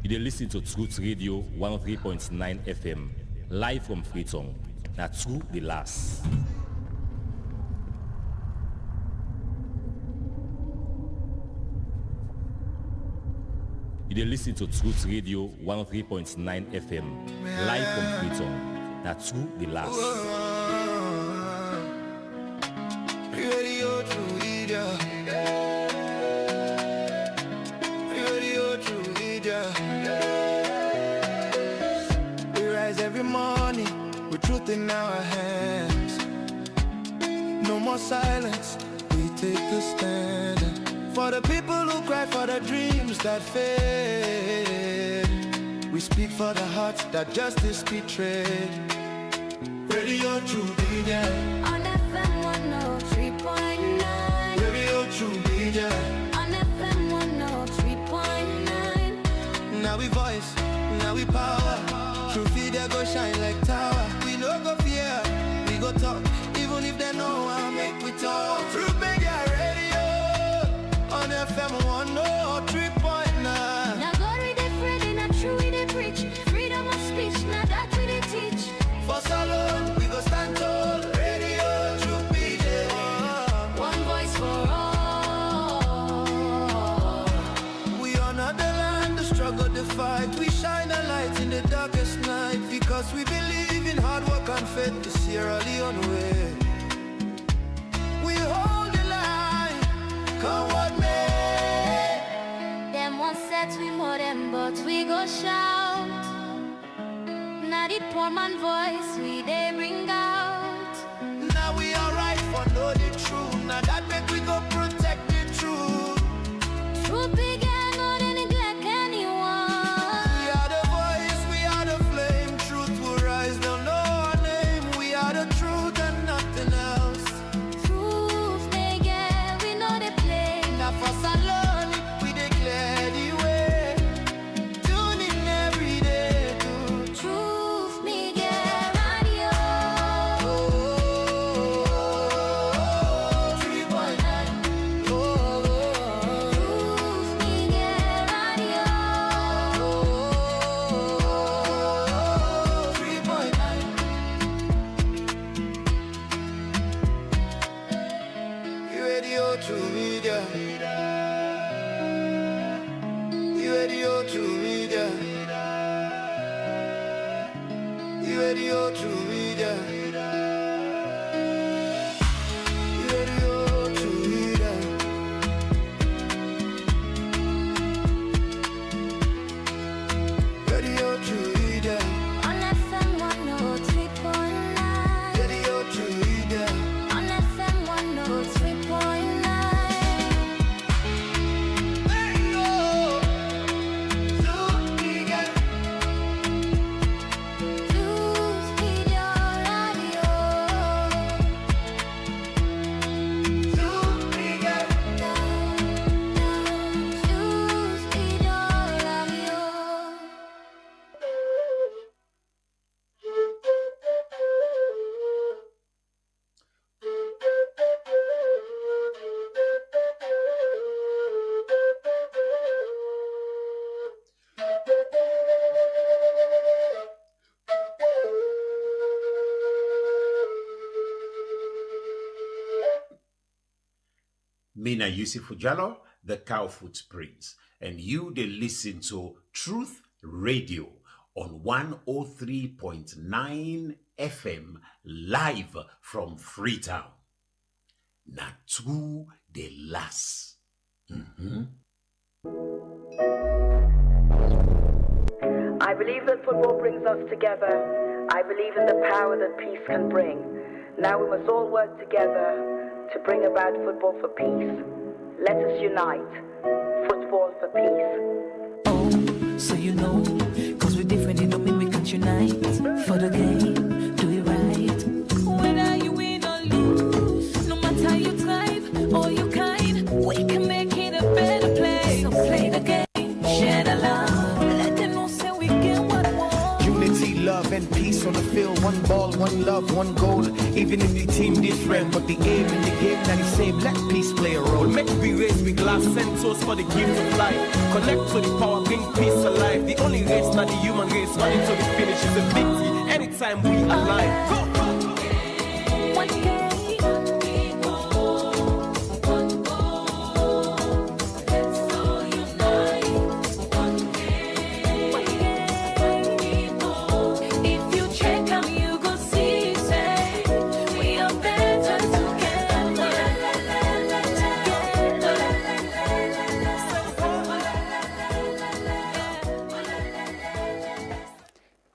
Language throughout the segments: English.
You listen to Truth Radio 103.9 FM, live from Freetown. Now, True the Last. You listen to Truth Radio 103.9 FM, live from Freetown. Now, True the Last. Radio True Media. Radio True Media. We rise every morning with truth in our hands. No more silence, we take the stand. For the people who cry for the dreams that fade, we speak for the hearts that justice betrayed. Radio True Media. On FM 103.9. Radio True Media. On FM 103.9. Now we voice, now we power. True Media go shine like tower. We no go fear, we go talk. Even if they know I'll make we talk. True Media Radio. On FM 103.9. Now God we dey Friday, not true we dey preach. Freedom of speech, now that we dey teach. For salon, we go stand tall. Radio True Media. One voice for all. We honor the land, the struggle, the fight. We shine a light in the darkest night. Because we believe in hard work and faith to Sierra Leone way. We hold the line, come what may. Them one set we more them, but we go shout. Now the poor man voice we they bring out. Now we alright for know the truth. Now that make we go protect the truth. True big and no they neglect anyone. We are the voice, we are the flame. Truth will rise, they'll know our name. We are the truth and nothing else. Truth they get, we know they play. Now for salon, we declare the way. Tune in every day to Truth Media Radio. 3.9. Truth Media Radio. 3.9. Radio True Media. Radio True Media. Radio True Media. Radio True Media. Radio True Media. On FM 103.9. Radio True Media. On FM 103.9. Truth Media Radio. Truth Media Radio. Mina Yusuf Jallo, the Cow Footprints, and you they listen to Truth Radio on 103.9 FM live from Freetown. Not True the Last. I believe that football brings us together. I believe in the power that peace can bring. Now we must all work together to bring about football for peace. Let us unite. Football for peace. Oh, so you know, cause we're different, it don't mean we can't unite. For the game, do it right. Whether you win or lose, no matter you tribe or you kind, we can make it a better place. So play the game, share the love, let them know say we get what we want. Unity, love, and peace on the field, one ball, one love, one goal. Even if the team different, but the aim in the game that is same. Let peace play a role. Make we raise with glass, send toast for the gift of life. Connect to the power, bring peace alive. The only race, not the human race, running to the finish is a victory. Anytime we alive. Go, go. One day. If you check them, you go see, say, we are better together.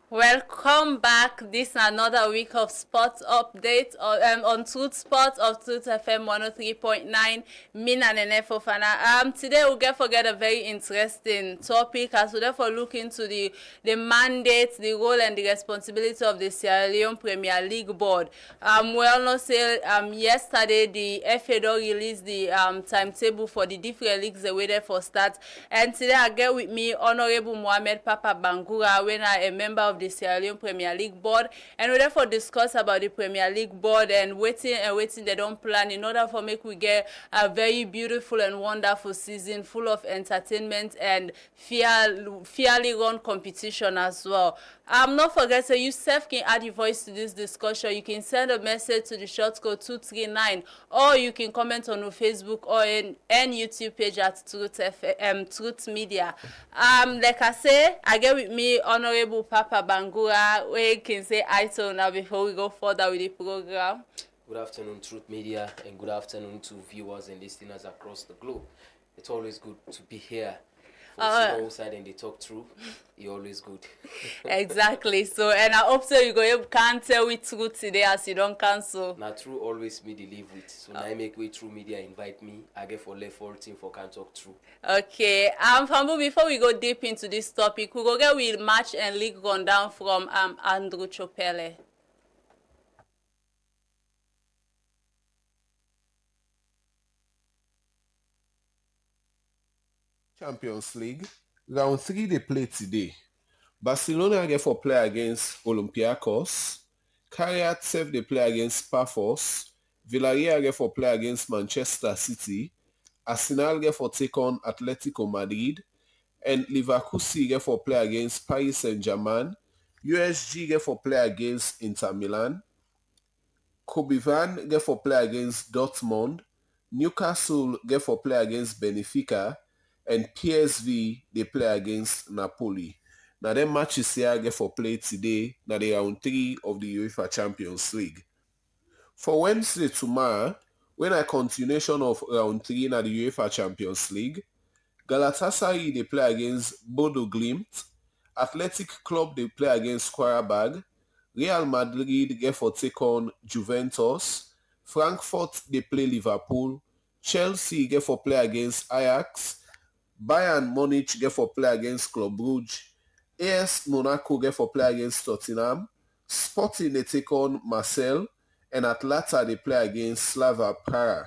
Welcome back. This is another week of sports update on Truth Sports of Truth FM 103.9. Mina Nene Fofana. Today we'll forget a very interesting topic as we therefore look into the mandate, the role and the responsibility of the Sierra Leone Premier League Board. We all know say yesterday the FA released the timetable for the different leagues they waited for start. And today I get with me Honorable Mohamed Papa Bangura, when I a member of the Sierra Leone Premier League Board, and we therefore discuss about the Premier League Board and waiting they don't plan in order for make we get a very beautiful and wonderful season full of entertainment and fairly run competition as well. Not forget, so you self can add your voice to this discussion. You can send a message to the short code 239, or you can comment on our Facebook or and YouTube page at Truth Media. Like I say, I get with me Honorable Papa Bangura, where you can say hi to now before we go further with the program. Good afternoon, Truth Media, and good afternoon to viewers and listeners across the globe. It's always good to be here. Outside and they talk through, you're always good. Exactly. So, and I hope so you can't tell with truth today as you don't cancel. Now, true always me they live with. So now I make way through media invite me. I get for left 14 for can talk through. Okay. Fambu, before we go deep into this topic, we go get with match and league rundown from Andrew Chopele. Champions League. Round 3 they play today. Barcelona get for play against Olympiacos. Carriat self they play against Pafos. Villarreal get for play against Manchester City. Arsenal get for take on Atletico Madrid. And Leverkusen get for play against Paris Saint-Germain. USG get for play against Inter Milan. Kobe get for play against Dortmund. Newcastle get for play against Benfica. And PSV, they play against Napoli. Now, them matches here get for play today. Now, the round 3 of the UEFA Champions League. For Wednesday tomorrow, when a continuation of round 3 in the UEFA Champions League, Galatasaray, they play against Bodo Glimt. Athletic Club, they play against Qarabag. Real Madrid get for take on Juventus. Frankfurt, they play Liverpool. Chelsea get for play against Ajax. Bayern Munich get for play against Club Brugge. AS Monaco get for play against Tottenham. Sporting they take on Marseille. And Atlanta they play against Slava Praha.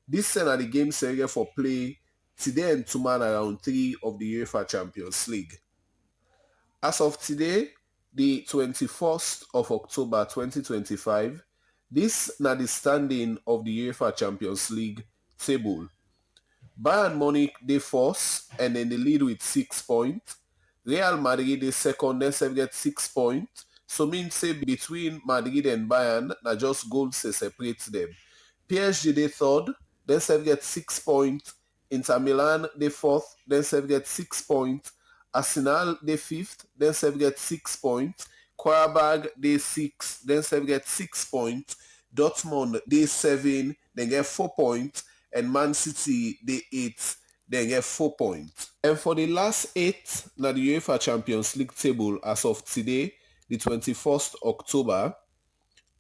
This are the games they get for play today and tomorrow round 3 of the UEFA Champions League. As of today, the 21st of October 2025, this is the standing of the UEFA Champions League table. Bayern Munich they first and then they lead with 6 points. Real Madrid they second, then they get 6 points. So means say between Madrid and Bayern, na just goals they separate them. PSG they third, then they get 6 points. Inter Milan they fourth, then they get 6 points. Arsenal they fifth, then they get 6 points. Qarabag they 6, then they get 6 points. Dortmund they 7, then get 4 points. And Man City, they 8, they get 4 points. And for the last 8, now the UEFA Champions League table as of today, the 21st October,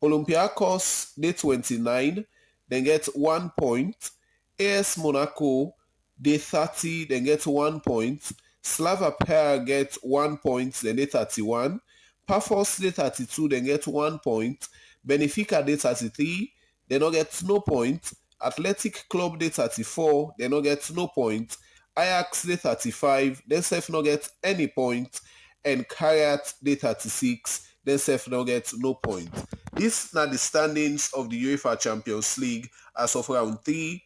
Olympiacos, they 29, they get 1 point. AS Monaco, they 30, they get 1 point. Slava Praha get 1 point, then they 31. Pafos, they 32, they get 1 point. Benfica, they 33, they don't get no point. Athletic Club they 34, they no get no point. Ajax they 35, they self no get any point. And Carriat they 36, then Sef now get no point. This na the standings of the UEFA Champions League as of round 3.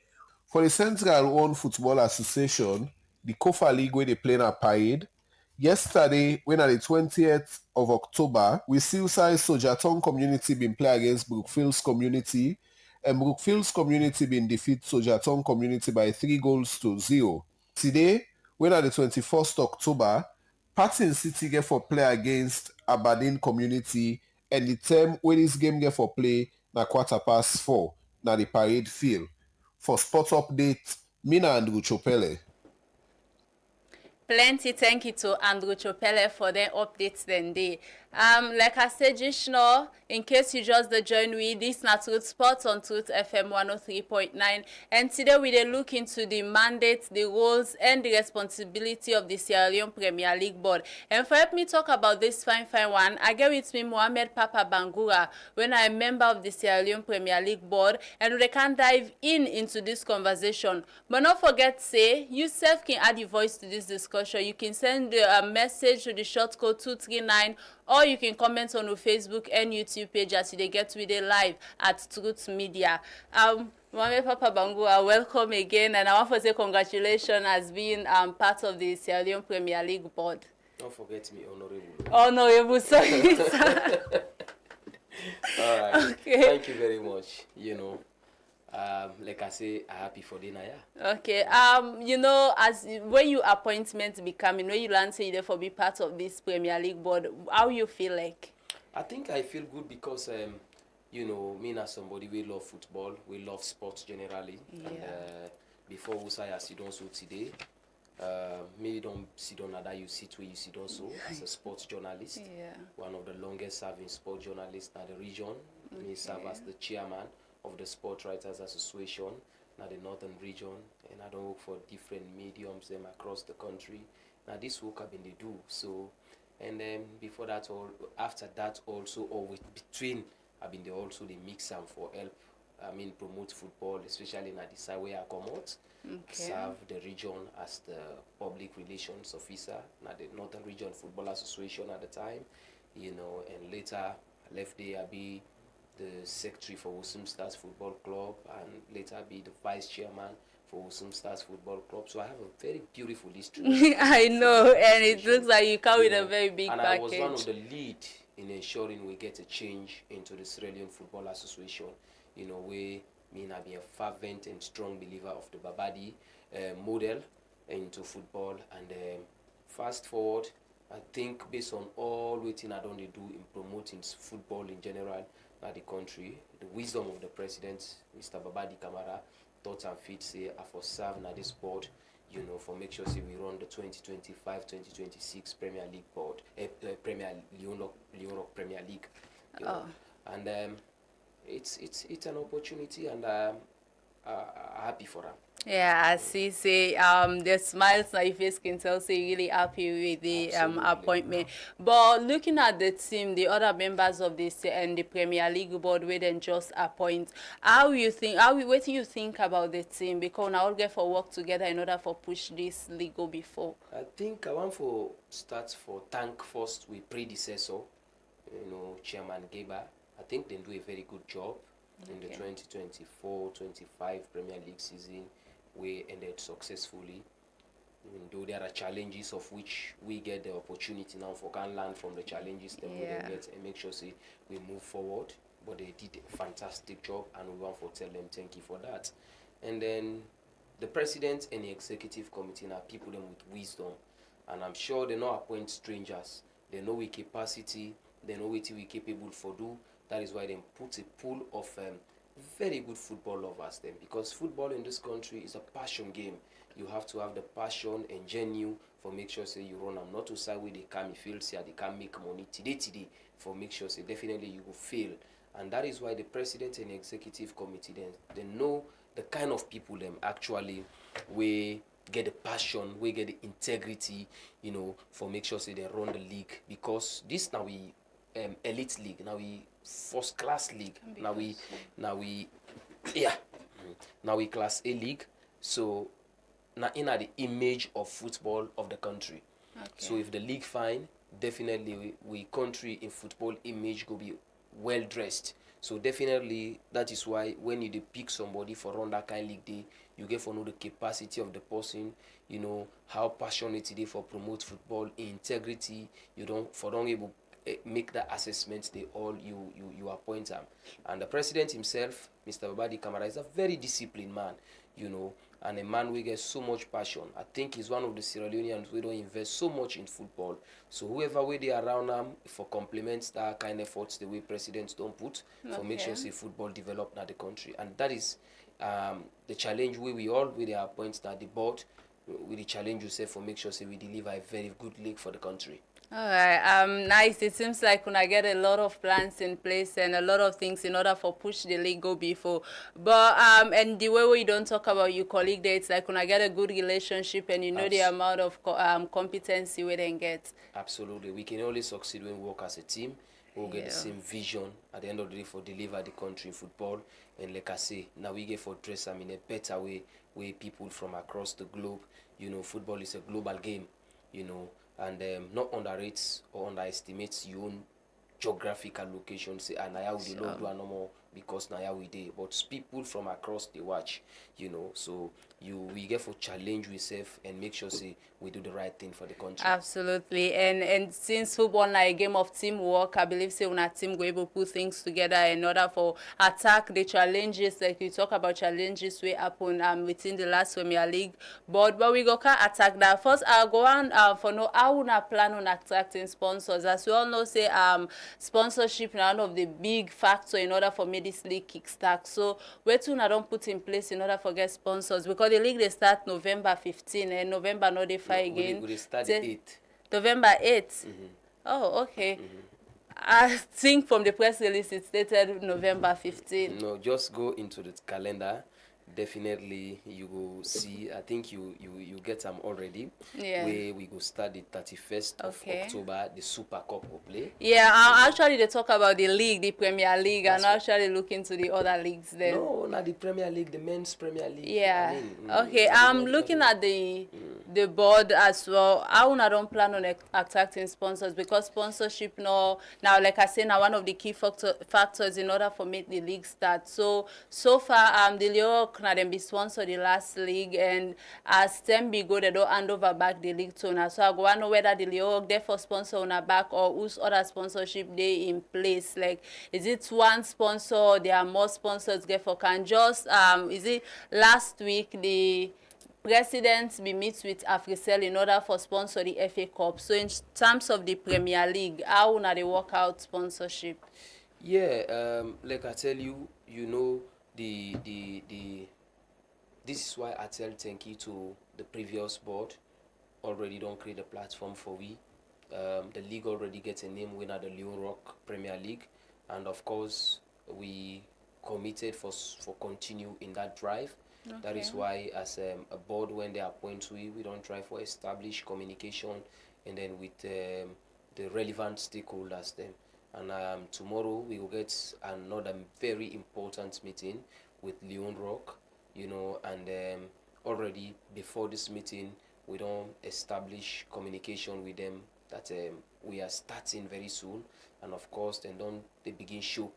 For the Central One Football Association, the COFA League where they play na parade. Yesterday, when on the 20th of October, we still saw Sojaton Community been play against Brookfields Community, and Brookfields Community been defeat Sojaton Community by 3-0. Today, when on the 21st October, Patton City get for play against Aberdeen Community, and the time when this game get for play na 4:15 na the parade field. For sports update, Mina Andrew Chopele. Plenty thank you to Andrew Chopele for their updates then day. Like I said just now, in case you just join me, this is Truth Sports on Truth FM 103.9, and today we will look into the mandates, the roles, and the responsibility of the Sierra Leone Premier League Board. And for help me talk about this fine one, I get with me Mohamed Papa Bangura, when I'm a member of the Sierra Leone Premier League Board, and we can dive into this conversation. But don't forget, say, you self can add your voice to this discussion. You can send a message to the short code 239, or you can comment on our Facebook and YouTube page as they get with it live at Truth Media. Mohamed Papa Bangura, welcome again, and I want to say congratulations as being part of the Sierra Leone Premier League Board. Don't forget me, Honorable. Honorable, sorry. All right. Okay. Thank you very much. Like I say, I'm happy for dinner, yeah. Okay. As when your appointment becoming, when you land say you therefore be part of this Premier League Board, how you feel like? I think I feel good because me as somebody we love football, we love sports generally. Yeah. And before we say I sit down so today, maybe don't sit down that you sit where you sit down so as a sports journalist. Yeah. One of the longest serving sports journalists in the region. Okay. Me serve as the chairman of the Sport Writers Association in the Northern region, and I don't work for different mediums across the country. Now this work I've been they do so, and then before that or after that also or with between I've been there also the mix them for help. Promote football, especially in the side where I come out. Okay. Serve the region as the public relations officer at the Northern Region Football Association at the time, and later I left there I be the secretary for Wusum Stars Football Club, and later be the vice chairman for Wusum Stars Football Club. So I have a very beautiful history. I know, and it looks like you come with a very big and package. I was one of the lead in ensuring we get a change into the Sierra Leone Football Association. We mean I be a fervent and strong believer of the Babadi model into football. And fast forward, I think based on all waiting I don't do in promoting football in general at the country, the wisdom of the president, Mr. Babadi Kamara, thought and fit say I for serve na this board, for make sure say we run the 2025-2026 Premier League board, Premier Leone Premier League. And it's an opportunity, and I'm happy for them. Yeah, I see. Say, the smiles on your face can tell. Say, really happy with the appointment. But looking at the team, the other members of this and the Premier League board, we then just appoint. What do you think about the team? Because now all get for work together in order for push this league go before. I think I want for start for thank first with predecessor, Chairman Geba. I think they do a very good job in the 2024-25 Premier League season. We ended successfully, though there are challenges of which we get the opportunity now for can learn from the challenges that we get and make sure say we move forward. But they did a fantastic job, and we want to tell them thank you for that. And then the president and the executive committee are people them with wisdom, and I'm sure they not appoint strangers. They know we capacity, they know what we capable for do. That is why they put a pool of very good football lovers then, because football in this country is a passion game. You have to have the passion and genuine for make sure say you run them not to side where they can feel say they can make money today for make sure say definitely you will fail. And that is why the president and the executive committee then they know the kind of people them actually we get the passion, we get the integrity, for make sure say they run the league, because this now we elite league, now we first class league, now we class A league. So now in the image of football of the country. Okay. So if the league fine, definitely we country in football image go be well dressed. So definitely that is why when you dey pick somebody for run that kind league day, you get for know the capacity of the person, you know how passionate they for promote football, integrity. You don't able make that assessment. They all you appoint them, and the president himself, Mr. Babadi Kamara, is a very disciplined man, you know, and a man we get so much passion. I think he's one of the Sierra Leoneans we don't invest so much in football. So whoever way they around them for complements that kind of efforts the way presidents don't put for make sure say football develop now the country, and that is the challenge we all with the appoint that the board with the challenge yourself for make sure say we deliver a very good league for the country. All right, nice. It seems like when I get a lot of plans in place and a lot of things in order for push the league go before. But and the way we don't talk about your colleague there, it's like when I get a good relationship and you know the amount of competency we then get. Absolutely, we can only succeed when we work as a team. We'll get the same vision at the end of the day for deliver the country in football. And like I say, now we get for dress them in a better way where people from across the globe, you know, football is a global game, you know, and not underrates or underestimates your own geographical location. Say, and now we don't do no more because now we do. But people from across the watch, you know, so we get for challenge yourself and make sure say we do the right thing for the country. Absolutely, and since football na a game of teamwork, I believe say when a team go able to put things together in order for attack the challenges. Like you talk about challenges we happen within the last Premier League, but we go can attack that first. I'll go on for no how una plan on attracting sponsors. As we all know, say sponsorship now one of the big factor in order for me this league kickstart. So where to now don't put in place in order for get sponsors, because the league they start November 15 and November no they fight again. We start the 8th. November 8th. Oh, okay. I think from the press release it stated November 15. No, just go into the calendar. Definitely you will see. I think you get them already. Yeah. Where we go start the 31st of October. The Super Cup will play. Yeah, actually they talk about the league, the Premier League, and actually look into the other leagues there. No, not the Premier League, the men's Premier League. Yeah. I mean, okay. I'm looking at the board as well. I don't plan on attracting sponsors because sponsorship now like I say now one of the key factors in order for make the league start. So far the Leo now them be sponsored the last league, and as them be go they don't hand over back the league to now. So I go to know whether the Leo they for sponsor on a back or whose other sponsorship they in place. Like is it one sponsor or there are more sponsors get for can just is it last week the president be meet with Africell in order for sponsor the FA Cup. So in terms of the Premier League, how na they work out sponsorship? Yeah, like I tell you, you know this is why I tell thank you to the previous board. Already don't create a platform for we. The league already gets a name winner, the Lyon Rock Premier League, and of course we committed for continue in that drive. Okay. That is why as a board when they appoint we don't try for establish communication and then with the relevant stakeholders then. And tomorrow we will get another very important meeting with Lyon Rock, you know, and already before this meeting we don't establish communication with them that we are starting very soon, and of course they begin show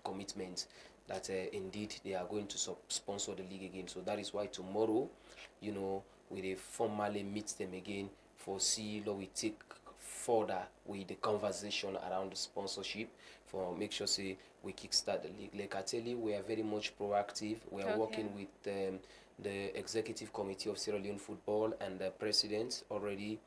commitment that indeed they are going to sponsor the league again. So that is why tomorrow, you know, we formally meet them again for see how we take further with the conversation around the sponsorship for make sure say we kickstart the league. Like I tell you, we are very much proactive. We are working with the executive committee of Sierra Leone football and the president already.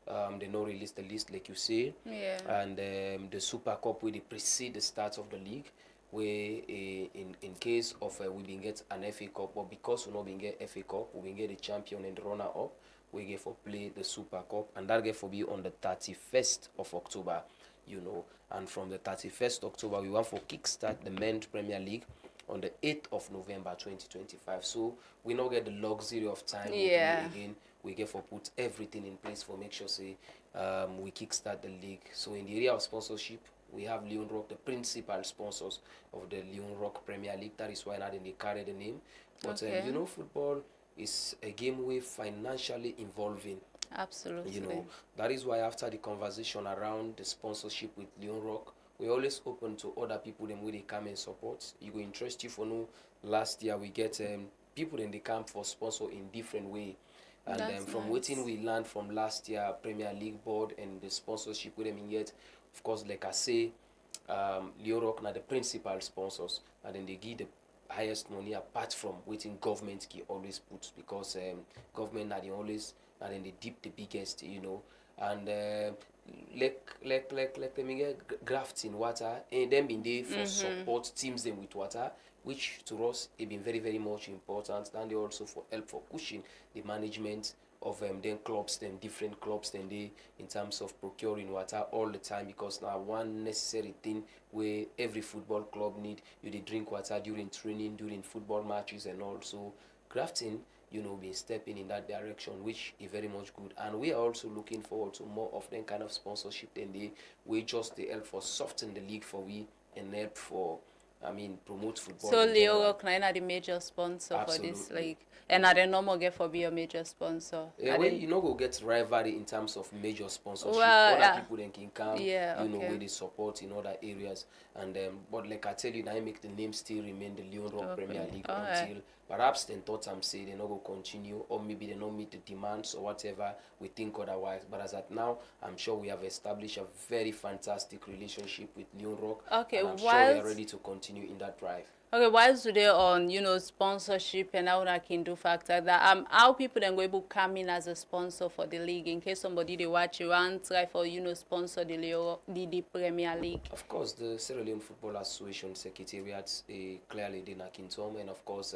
They now released the list like you say. Yeah. And the Super Cup will precede the start of the league, where in case of we been get an FA Cup, but because we not been get FA Cup, we been get the champion and the runner up, we get for play the Super Cup, and that get for be on the 31st of October, you know. And from the 31st October, we want for kickstart the men's Premier League on the 8th of November 2025. So we not get the luxury of time again. We get for put everything in place for make sure say we kickstart the league. So in the area of sponsorship, we have Lyon Rock, the principal sponsors of the Lyon Rock Premier League. That is why now they carry the name. But you know, football is a game way financially involving. Absolutely. You know, that is why after the conversation around the sponsorship with Leon Rock, we're always open to other people them where they come and support. It will interest you for no. Last year we get people in the camp for sponsor in different way. And That's from nice. waiting we learned from last year Premier League board and the sponsorship with them in yet, of course, like I say, Leo Rock now the principal sponsors, and then they give the highest money apart from waiting government can always put, because government are the always, and then they dip the biggest, you know. And like them get grafts in water and them been there for support teams them with water, which to us it been very very much important. And they also for help for pushing the management of them clubs, them different clubs, then they in terms of procuring water all the time, because now one necessary thing where every football club need, you they drink water during training, during football matches, and also grafting, you know, been stepping in that direction, which is very much good. And we are also looking forward to more of them kind of sponsorship than they we just the help for soften the league for we and help for promote football. So in Leo general. Rock are the major sponsor for this Absolutely. league, and are they no more get for be a major sponsor? Yeah, Are well, they- you know, go get rivalry in terms of major sponsorship. Well, Other yeah. people then can come, Yeah, you know, okay. where they support in other areas. And but like I tell you, now I make the name still remain the Leon Rock Okay. Premier League Alright. until perhaps then thought I'm saying they not go continue, or maybe they not meet the demands or whatever. We think otherwise. But as at now, I'm sure we have established a very fantastic relationship with Leon Rock. Okay, and I'm sure we are whilst- ready to continue in that drive. Okay, whilst today on sponsorship and how that can do factor that how people then go able to come in as a sponsor for the league in case somebody they watch you and try for sponsor the Premier League. Of course, the Sierra Leone Football Association Secretariat clearly did Nakintom, and of course,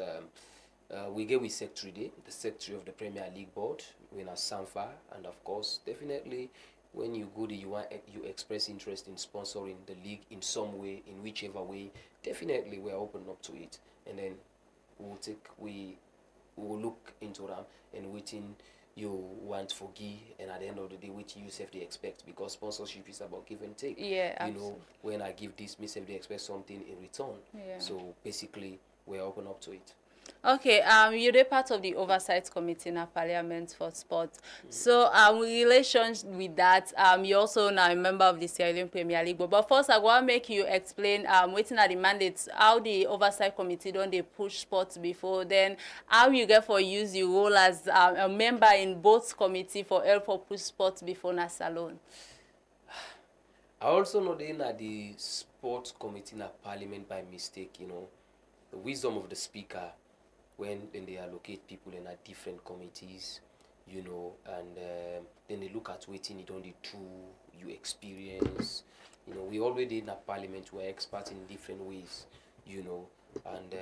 we get with Secretary Day, the Secretary of the Premier League Board, we are Sanfa, and of course, definitely, when you go there, you express interest in sponsoring the league in some way, in whichever way. Definitely, we are open up to it, and then we will look into them and waiting you want for give, and at the end of the day, which you safely expect, because sponsorship is about give and take. Yeah, you know, when I give this, me safely expect something in return. Yeah. So basically, we are open up to it. Okay, you're part of the oversight committee in our parliament for sports. So, in relation with that, you're also now a member of the Sierra Leone Premier League. But first, I want to make you explain, waiting at the mandates, how the oversight committee don't they push sports before, then how you get for use your role as a member in both committee for help for push sports before NASA alone. I also know that the sports committee in a parliament by mistake, you know, the wisdom of the speaker when they allocate people in a different committees, you know, and then they look at waiting it on the true you experience. You know, we already in a parliament, we're experts in different ways, you know, and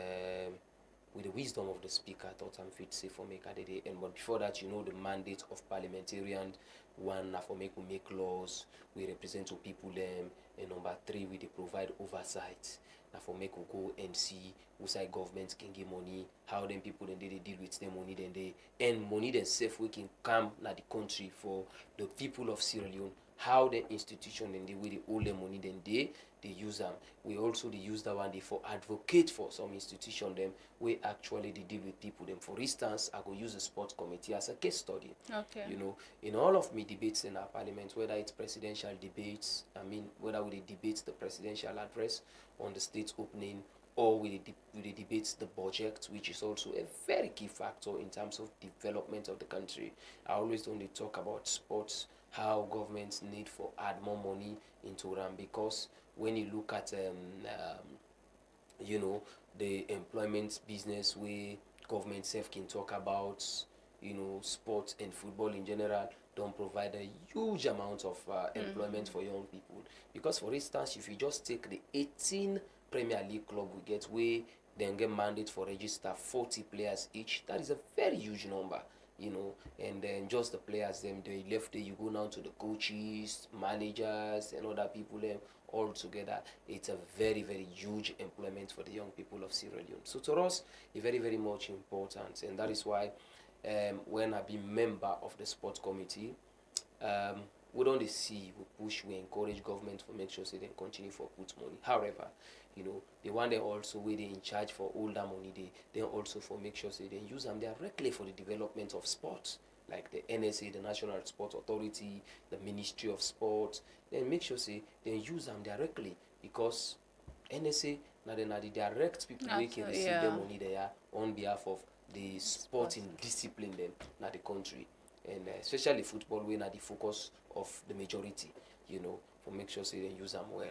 with the wisdom of the speaker, I thought I'm fit to say for make a day. And but before that, you know, the mandate of parliamentarian, one for make we make laws, we represent to people them, and number three, we they provide oversight. Now for make we go and see who side governments can give money, how them people then they deal with their money, then they and money themselves we can come na the country for the people of Sierra Leone, how the institution then they will they hold their money, then they use them. We also they use that one day for advocate for some institution them we actually they deal with people them. For instance, I go use the sports committee as a case study. Okay. You know, in all of me debates in our parliament, whether it's presidential debates, whether we debate the presidential address on the state's opening, or we debate the budget, which is also a very key factor in terms of development of the country. I always only talk about sports, how governments need for add more money into them, because when you look at you know, the employment business where government self can talk about, you know, sports and football in general don't provide a huge amount of employment for young people. Because for instance, if you just take the 18 Premier League club we get, where then get mandate for register 40 players each, that is a very huge number, you know. And then just the players them they left there, you go now to the coaches, managers, and other people them all together. It's a very very huge employment for the young people of Sierra Leone. So to us, it's very very much important, and that is why when I be member of the sports committee, we don't see, we push, we encourage government to make sure they continue for put money. However, you know, the one they also where they in charge for all that money, they also for make sure they use them directly for the development of sports. like the NSA, the National Sport Authority, the Ministry of Sport, then make sure say they use them directly, because NSA now they the direct people we can receive the money there on behalf of the sporting discipline then na the country, and especially football we na the focus of the majority, you know, for make sure say they use them well.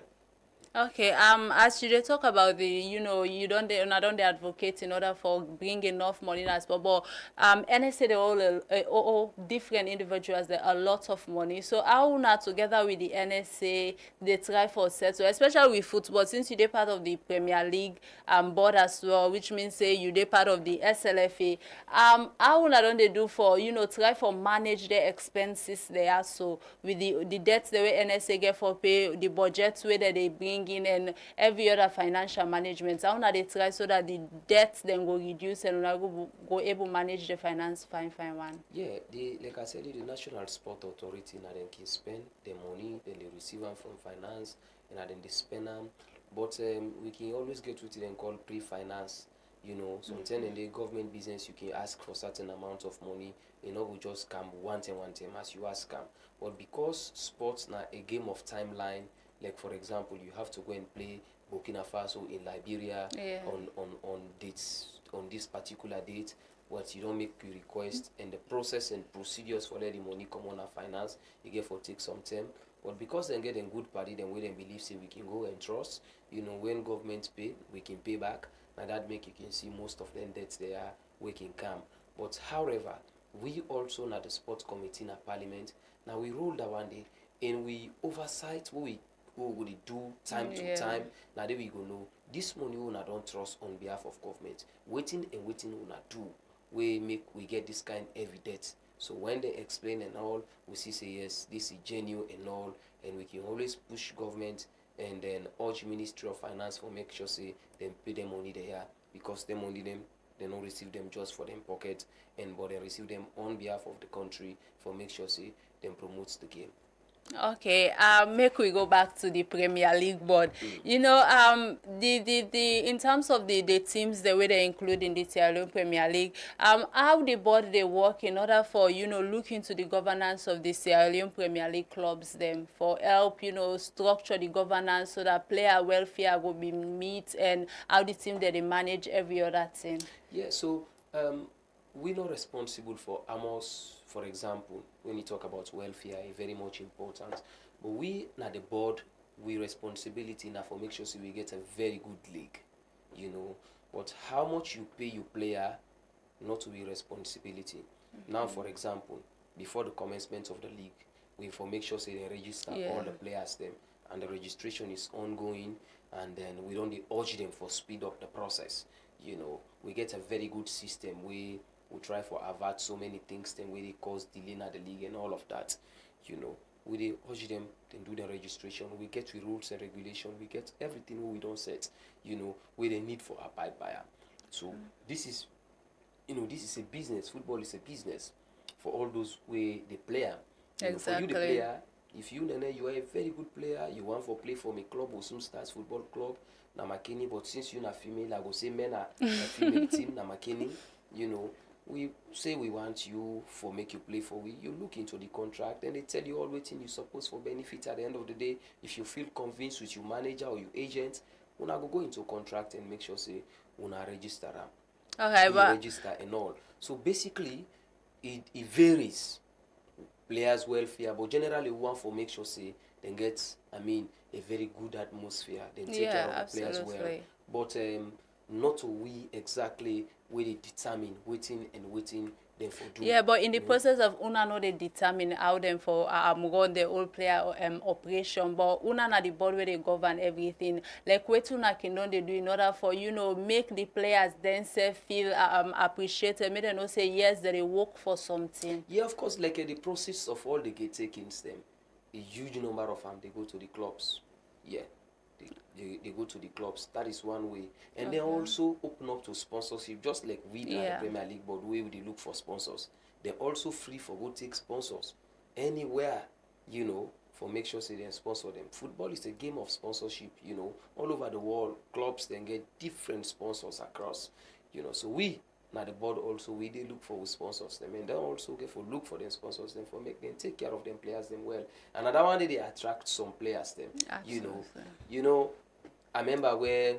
Okay, as you dey talk about the, you know, you don't advocate in order for bring enough money as well, but NSA they all different individuals, there are a lot of money. So how now together with the NSA they try for settle, especially with football, since you dey part of the Premier League board as well, which means say you dey part of the SLFA. How now don't they do for, you know, try for manage their expenses there, so with the debts the way NSA get for pay, the budgets way that they bring in, and every other financial management. How now they try so that the debts then go reduce and go able manage the finance fine one. Yeah, like I said, the National Sport Authority now then can spend the money, then they receive them from finance, and then they spend them. But we can always get what they call pre-finance. You know, sometimes in the government business you can ask for certain amount of money. You know, we just come one time as you ask them. But because sports now a game of timeline, like for example, you have to go and play Burkina Faso in Liberia on dates, on this particular date. What you don't make a request, and the process and procedures for letting money come on our finance, you get for take some time. But because they get a good party, then we then believe say we can go and trust. You know, when government pay, we can pay back. Now that make you can see most of them debts they are we can come. But however, we also now the sports committee in our parliament. Now we rule that one day, and we oversight what we do time to time. Now then we go know this money we not don't trust on behalf of government. Waiting we not do. We get this kind every debt. So when they explain and all, we say yes, this is genuine and all, and we can always push government and then urge Ministry of Finance for make sure say they pay them money there, because them money them they don't receive them just for them pocket, and but they receive them on behalf of the country for make sure say them promotes the game. Okay, make we go back to the Premier League board. You know, the in terms of the teams the way they include in the Sierra Leone Premier League, how the board they work in order for, you know, look into the governance of the Sierra Leone Premier League clubs them for help, you know, structure the governance so that player welfare will be meet, and how the team that they manage every other thing. Yeah, so we're not responsible for Amos, for example, when you talk about welfare, very much important. But we, now the board, we responsibility now for make sure so we get a very good league, you know. But how much you pay your player, not to be responsibility. Now, for example, before the commencement of the league, we for make sure so they register all the players them, and the registration is ongoing, and then we don't urge them for speed up the process. You know, we get a very good system. We try for avert so many things then where they cause delay in the league and all of that. You know, we they urge them then do the registration. We get the rules and regulation. We get everything we don't set. You know, where they need for abide by. So this is, you know, this is a business. Football is a business for all those way the player. Exactly. Know, for you the player, if you are a very good player, you want for play for a club or some stars football club, na makeni, but since you're not female, I go say men are a female team, na makeni, you know, we say we want you for make you play for we, you look into the contract and they tell you all waiting you supposed for benefit at the end of the day. If you feel convinced with your manager or your agent, una go into contract and make sure say una register them. Okay, but register and all. So basically it varies players welfare, but generally we want for make sure say they get a very good atmosphere, then take care of the players well. But not we exactly where they determine waiting them for do. Yeah, but in the process of una know they determine how them for run the whole player operation, but una na the board where they govern everything. Like what una can they do in order for, you know, make the players themselves feel appreciated, make them know say yes that they work for something. Yeah, of course, like the process of all the get takings them, a huge number of them they go to the clubs. Yeah. They go to the clubs. That is one way. And they also open up to sponsorship, just like we in the Premier League board, where they look for sponsors. They're also free for go take sponsors anywhere, you know, for make sure say they sponsor them. Football is a game of sponsorship, you know. All over the world, clubs then get different sponsors across, you know. So we, Now the board also we they look for sponsors them, and then also get for look for them sponsors them for make them take care of them players them well. And another one they attract some players them. Absolutely. You know, I remember when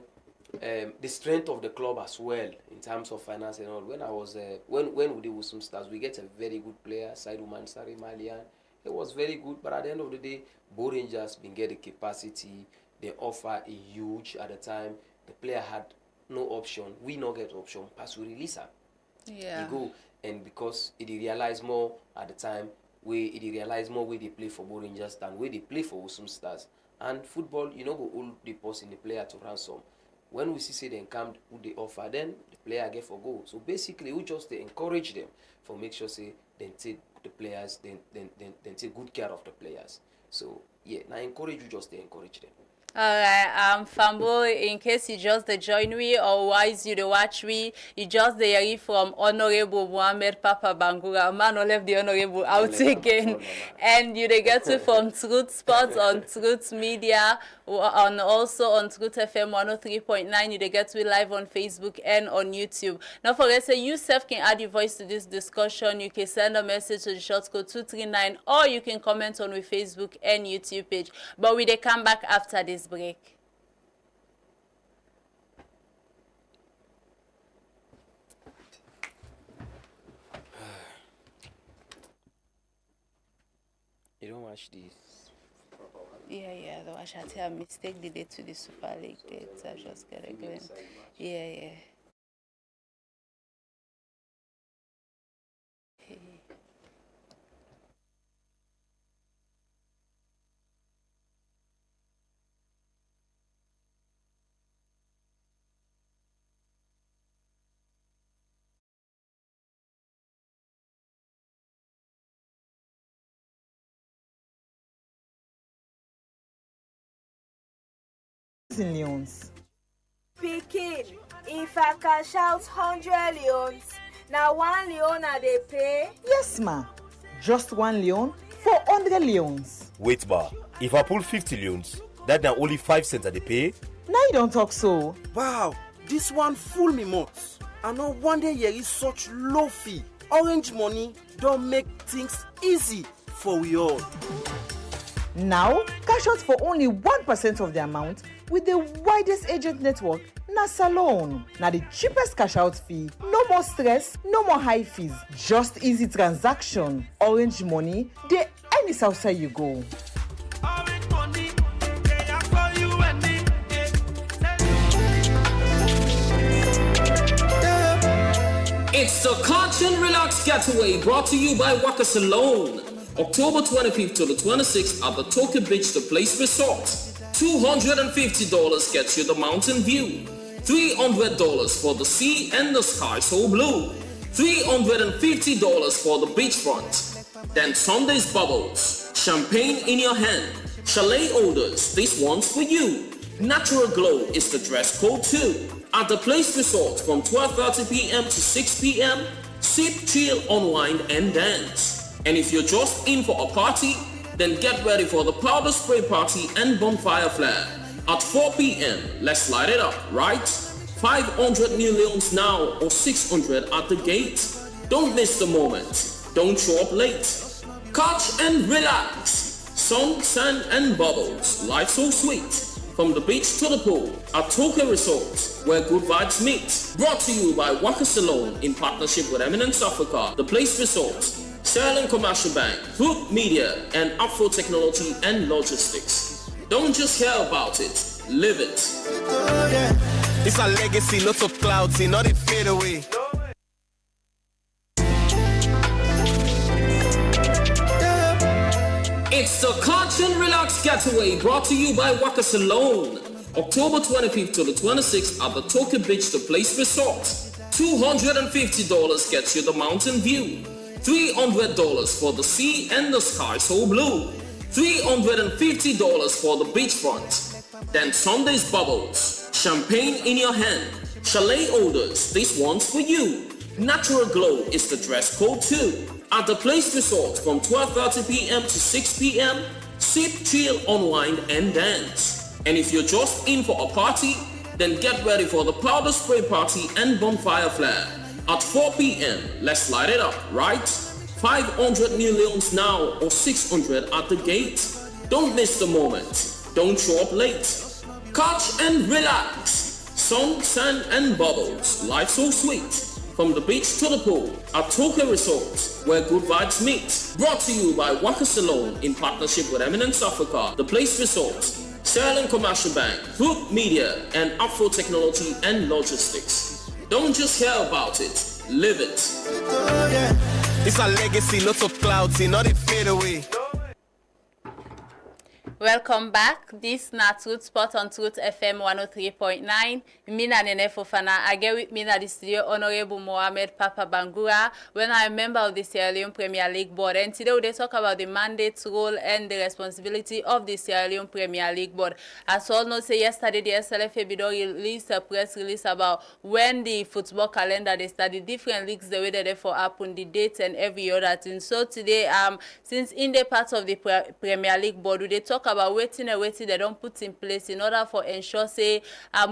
the strength of the club as well in terms of finance and all. When I was when we did with some stars, we get a very good player, Saidu Mansari Malian. It was very good, but at the end of the day, Bo Rangers been get the capacity. They offer a huge at the time. The player had no option. We not get option. Pass we release her. Yeah. He go, and because he realize more at the time, he realize more where they play for Bo Rangers than where they play for some stars. And football, you know, go all the post in the player to ransom. When we see them come who they offer, then the player get for goal. So basically, we just encourage them for make sure say they take the players, then take good care of the players. So yeah, now encourage you just to encourage them. Alright, Fambo, in case you just join me or wise you watch me, you just hear from Honorable Mohamed Papa Bangura. Man, I left the Honorable out again. And you get it from Truth Sports on Truth Media, and also on Truth FM 103.9. You get it live on Facebook and on YouTube. Now, forget say you self can add your voice to this discussion. You can send a message to the short code 239, or you can comment on our Facebook and YouTube page. But we come back after this break. You don't watch this? Yeah, I watch. I tell a mistake the day to the Super League date. I just get a glimpse. Yeah. Leons. Pikin, if I can shout 100 leons, now 1 leon they pay? Yes, ma. Just 1 leon for 100 leons. Wait, ma. If I pull 50 leons, that now only 5 cents they pay? Now you don't talk so. Wow, this one fool me much. I know one day here is such low fee. Orange money don't make things easy for we all. Now, cash out for only 1% of the amount with the widest agent network, na Salone. Now the cheapest cash out fee, no more stress, no more high fees, just easy transaction. Orange money, they any south you go. Orange money, they are for you and me. It's the Cartoon Relax Getaway brought to you by Waka Salone. October 25th to the 26th at the Tokyo Beach, the Place Resort. $250 gets you the mountain view. $300 for the sea and the sky so blue. $350 for the beachfront. Then Sunday's bubbles. Champagne in your hand. Chalet orders, this one's for you. Natural Glow is the dress code too. At the Place Resort from 12:30 p.m. to 6 p.m. Sip, chill, unwind and dance. And if you're just in for a party, then get ready for the powder spray party and bonfire flare. At 4 p.m., let's light it up, right? 500 millions now or 600 at the gate. Don't miss the moment. Don't show up late. Catch and relax. Sun, sand and bubbles. Life so sweet. From the beach to the pool at Tokyo Resort, where good vibes meet. Brought to you by Waka Salone in partnership with Eminence Africa, The Place Resort, Sterling Commercial Bank, Fruit Media, and Afro Technology and Logistics. Don't just hear about it, live it. It's a legacy, lots of clouds, not it fade away. It's the Cartoon Relax Getaway brought to you by Waka Salone. October 25th to the 26th at the Tokyo Beach, the Place Resort. $250 gets you the mountain view. $300 for the sea and the sky so blue. $350 for the beachfront. Then Sunday's bubbles. Champagne in your hand. Chalet orders, this one's for you. Natural Glow is the dress code too. At the Place Resort from 12:30 p.m. to 6 p.m. Sip, chill, unwind and dance. And if you're just in for a party, then get ready for the powder spray party and bonfire flare. at 4 p.m. Let's light it up, right? 500 millions now or 600 at the gate. Don't miss the moment. Don't show up late. Catch and relax. Sun, sand and bubbles. Life so sweet. From the beach to the pool at Tokyo Resort, where good vibes meet. Brought to you by Waka Salon in partnership with Eminence Africa, The Place Resort, Sterling Commercial Bank, Hook Media, and Afro Technology and Logistics. Don't just hear about it, live it. It's a legacy, lots of clouds, not it fade away. Welcome back. This na Truth Spot on Truth FM 103.9. Mina Nene Fofana. I get with me in the studio Honorable Mohamed Papa Bangura, when I'm a member of the Sierra Leone Premier League Board. And today we talk about the mandate, role, and the responsibility of the Sierra Leone Premier League Board. As all know, say yesterday the SLFA released a press release about when the football calendar they start, the different leagues the way that they for happen, the dates and every other thing. So today, since in the part of the Premier League Board, they talk about waiting they don't put in place in order for ensure say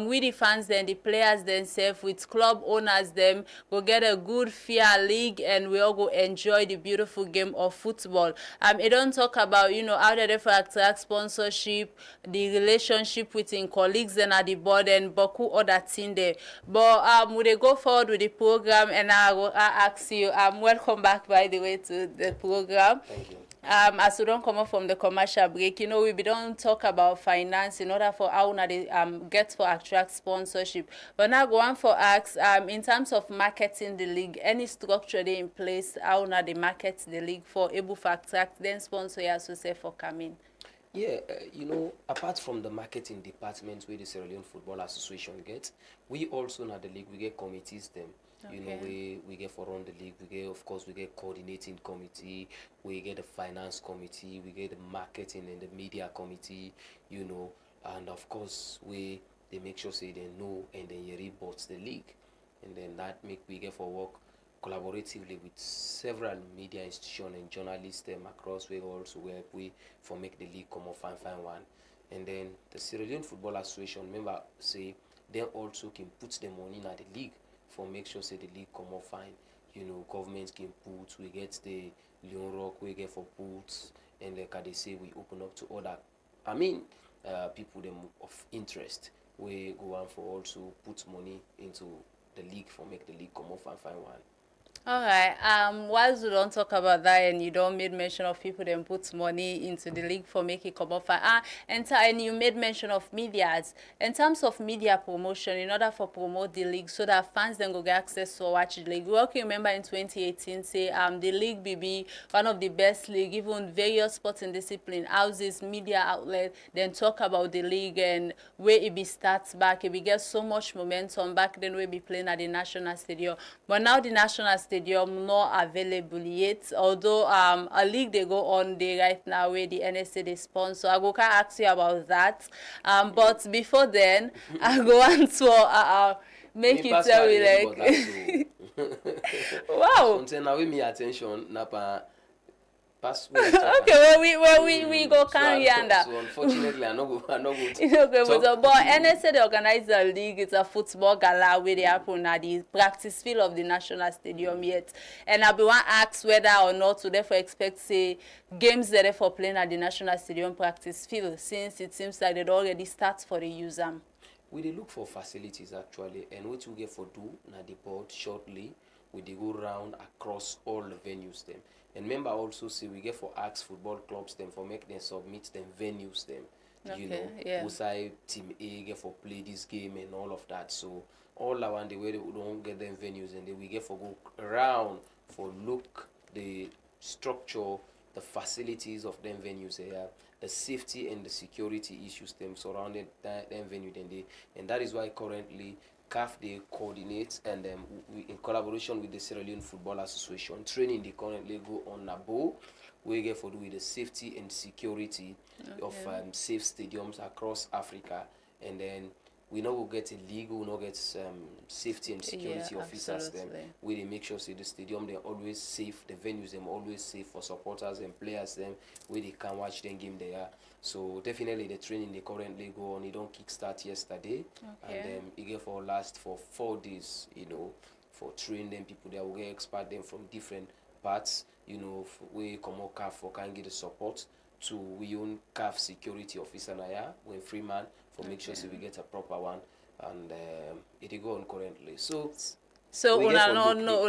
we the fans then the players themselves with club owners them go get a good fair league and we all go enjoy the beautiful game of football. It don't talk about how they for attract sponsorship, the relationship within colleagues and at the board and boku other thing there. But would they go forward with the program and I will ask you welcome back by the way to the program. Thank you. As we don't come up from the commercial break, we don't talk about finance in order for how they get for attract sponsorship. But now go on for ask, in terms of marketing the league, any structure they in place, how they market the league for able to attract then sponsor so say for coming. Yeah, apart from the marketing department where the Sierra Leone Football Association gets, we also at the league we get committees them. Okay. We get for run the league, we get coordinating committee, we get the finance committee, we get the marketing and the media committee, and of course they make sure say they know and then you report the league, and then that make we get for work collaboratively with several media institutions and journalists them across we also where we for make the league come up fine one, and then the Sierra Leone Football Association member say they also can put the money in the league for make sure say the league come up fine. Government can put, we get the Leon Rock, we get for puts, and like they say we open up to other, people them of interest. We go on for also put money into the league for make the league come up fine one. All right. Whilst you don't talk about that and you don't made mention of people that put money into the league for making come up and you made mention of medias. In terms of media promotion, in order for promote the league so that fans then go get access to watch the league. We all can remember in 2018 say the league be one of the best league, even various sports and discipline houses, media outlet, then talk about the league and where it be starts back. It be get so much momentum back then we be playing at the National Stadium. But now the National Stadium not available yet, although a league they go on there right now where the NSA they sponsor. I go can ask you about that, but before then I go on to make it tell me like wow. Something now with me attention napa pass okay, we go carry under. So unfortunately, I no go. But NSA they organize the league. It's a football gala where they happen at the practice field of the National Stadium yet. And I be one ask whether or not to therefore expect say games that they for playing at the National Stadium practice field since it seems like they already start for the user. We look for facilities actually, and what we get for do na the board shortly. We go round across all the venues them. And remember also say we get for ask football clubs them for make them submit them venues them. Yeah. Usai team A get for play this game and all of that. So all around the way we don't get them venues and then we get for go around for look the structure, the facilities of them venues there, the safety and the security issues them surrounding them venue then and that is why currently CAF they coordinate and we in collaboration with the Sierra Leone Football Association training they currently go on Nabo. We get for do with the safety and security of safe stadiums across Africa, and then we know we'll get a league, we know get safety and security officers them. We they make sure say the stadium they always safe, the venues them always safe for supporters and players them where they can watch them game there. So definitely the training they currently go on. It don't kickstart yesterday, and it get for last for 4 days. for train them people there. We get expert them from different parts. You know, we come out CAF for can get the support to we own CAF security officer now when Freeman for make sure so we get a proper one, and it go on currently. So una not know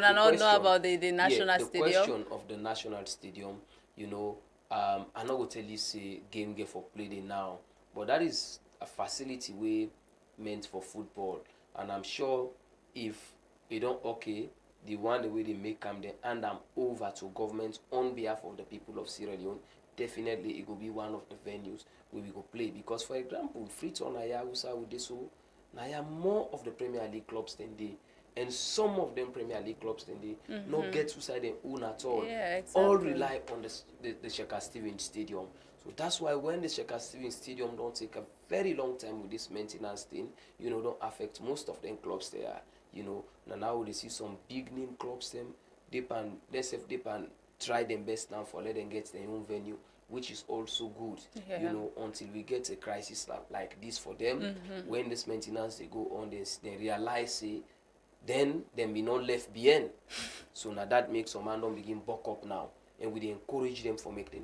about the national the stadium. question of the national stadium, you know, I'm not going to tell you say game get for play there now, but that is a facility we meant for football, and I'm sure if they don't the way they make them then hand them over to government on behalf of the people of Sierra Leone, definitely it will be one of the venues where we go play. Because for example, Freetown Naya Usa Udeso Naya more of the Premier League clubs than they, and some of them Premier League clubs than they not get to side their own at all. Yeah, exactly. All rely on the Sheikh Stevens Stadium. So that's why when the Sheikh Stevens Stadium don't take a very long time with this maintenance thing, you know, don't affect most of them clubs there. You know, now they see some big name clubs them, they can try them best now for let them get their own venue, which is also good. Yeah. You know, until we get a crisis like this for them, when this maintenance they go on, they realize then we not left behind. So now that makes some man don't begin buck up now, and we encourage them for make them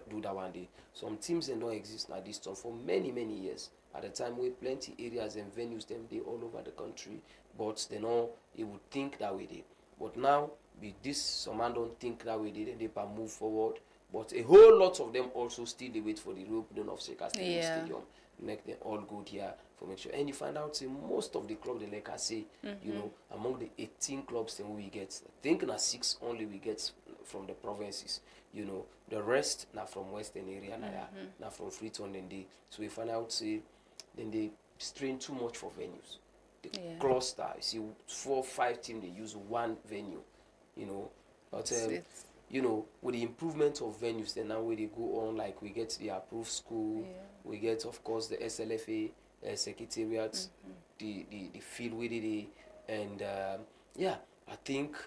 do that one day. Some teams they don't exist now this time for many years. At the time we plenty areas and venues them they all over the country, but they know it would think that way they. But now with this, some man don't think that way they can move forward. But a whole lot of them also still they wait for the reopening of Sheikh Stadium, make them all good here for make sure. And you find out say most of the clubs they like I say, you know, among the 18 clubs then we get, I think na 6 only we get from the provinces. You know, the rest now from Western area now from Freetown then they. So we find out say then they strain too much for venues. The cluster, you see 4 or 5 teams they use one venue, you know. But you know, with the improvement of venues, then now we they go on, like we get the approved school, we get of course the SLFA secretariat, the field with it, and I think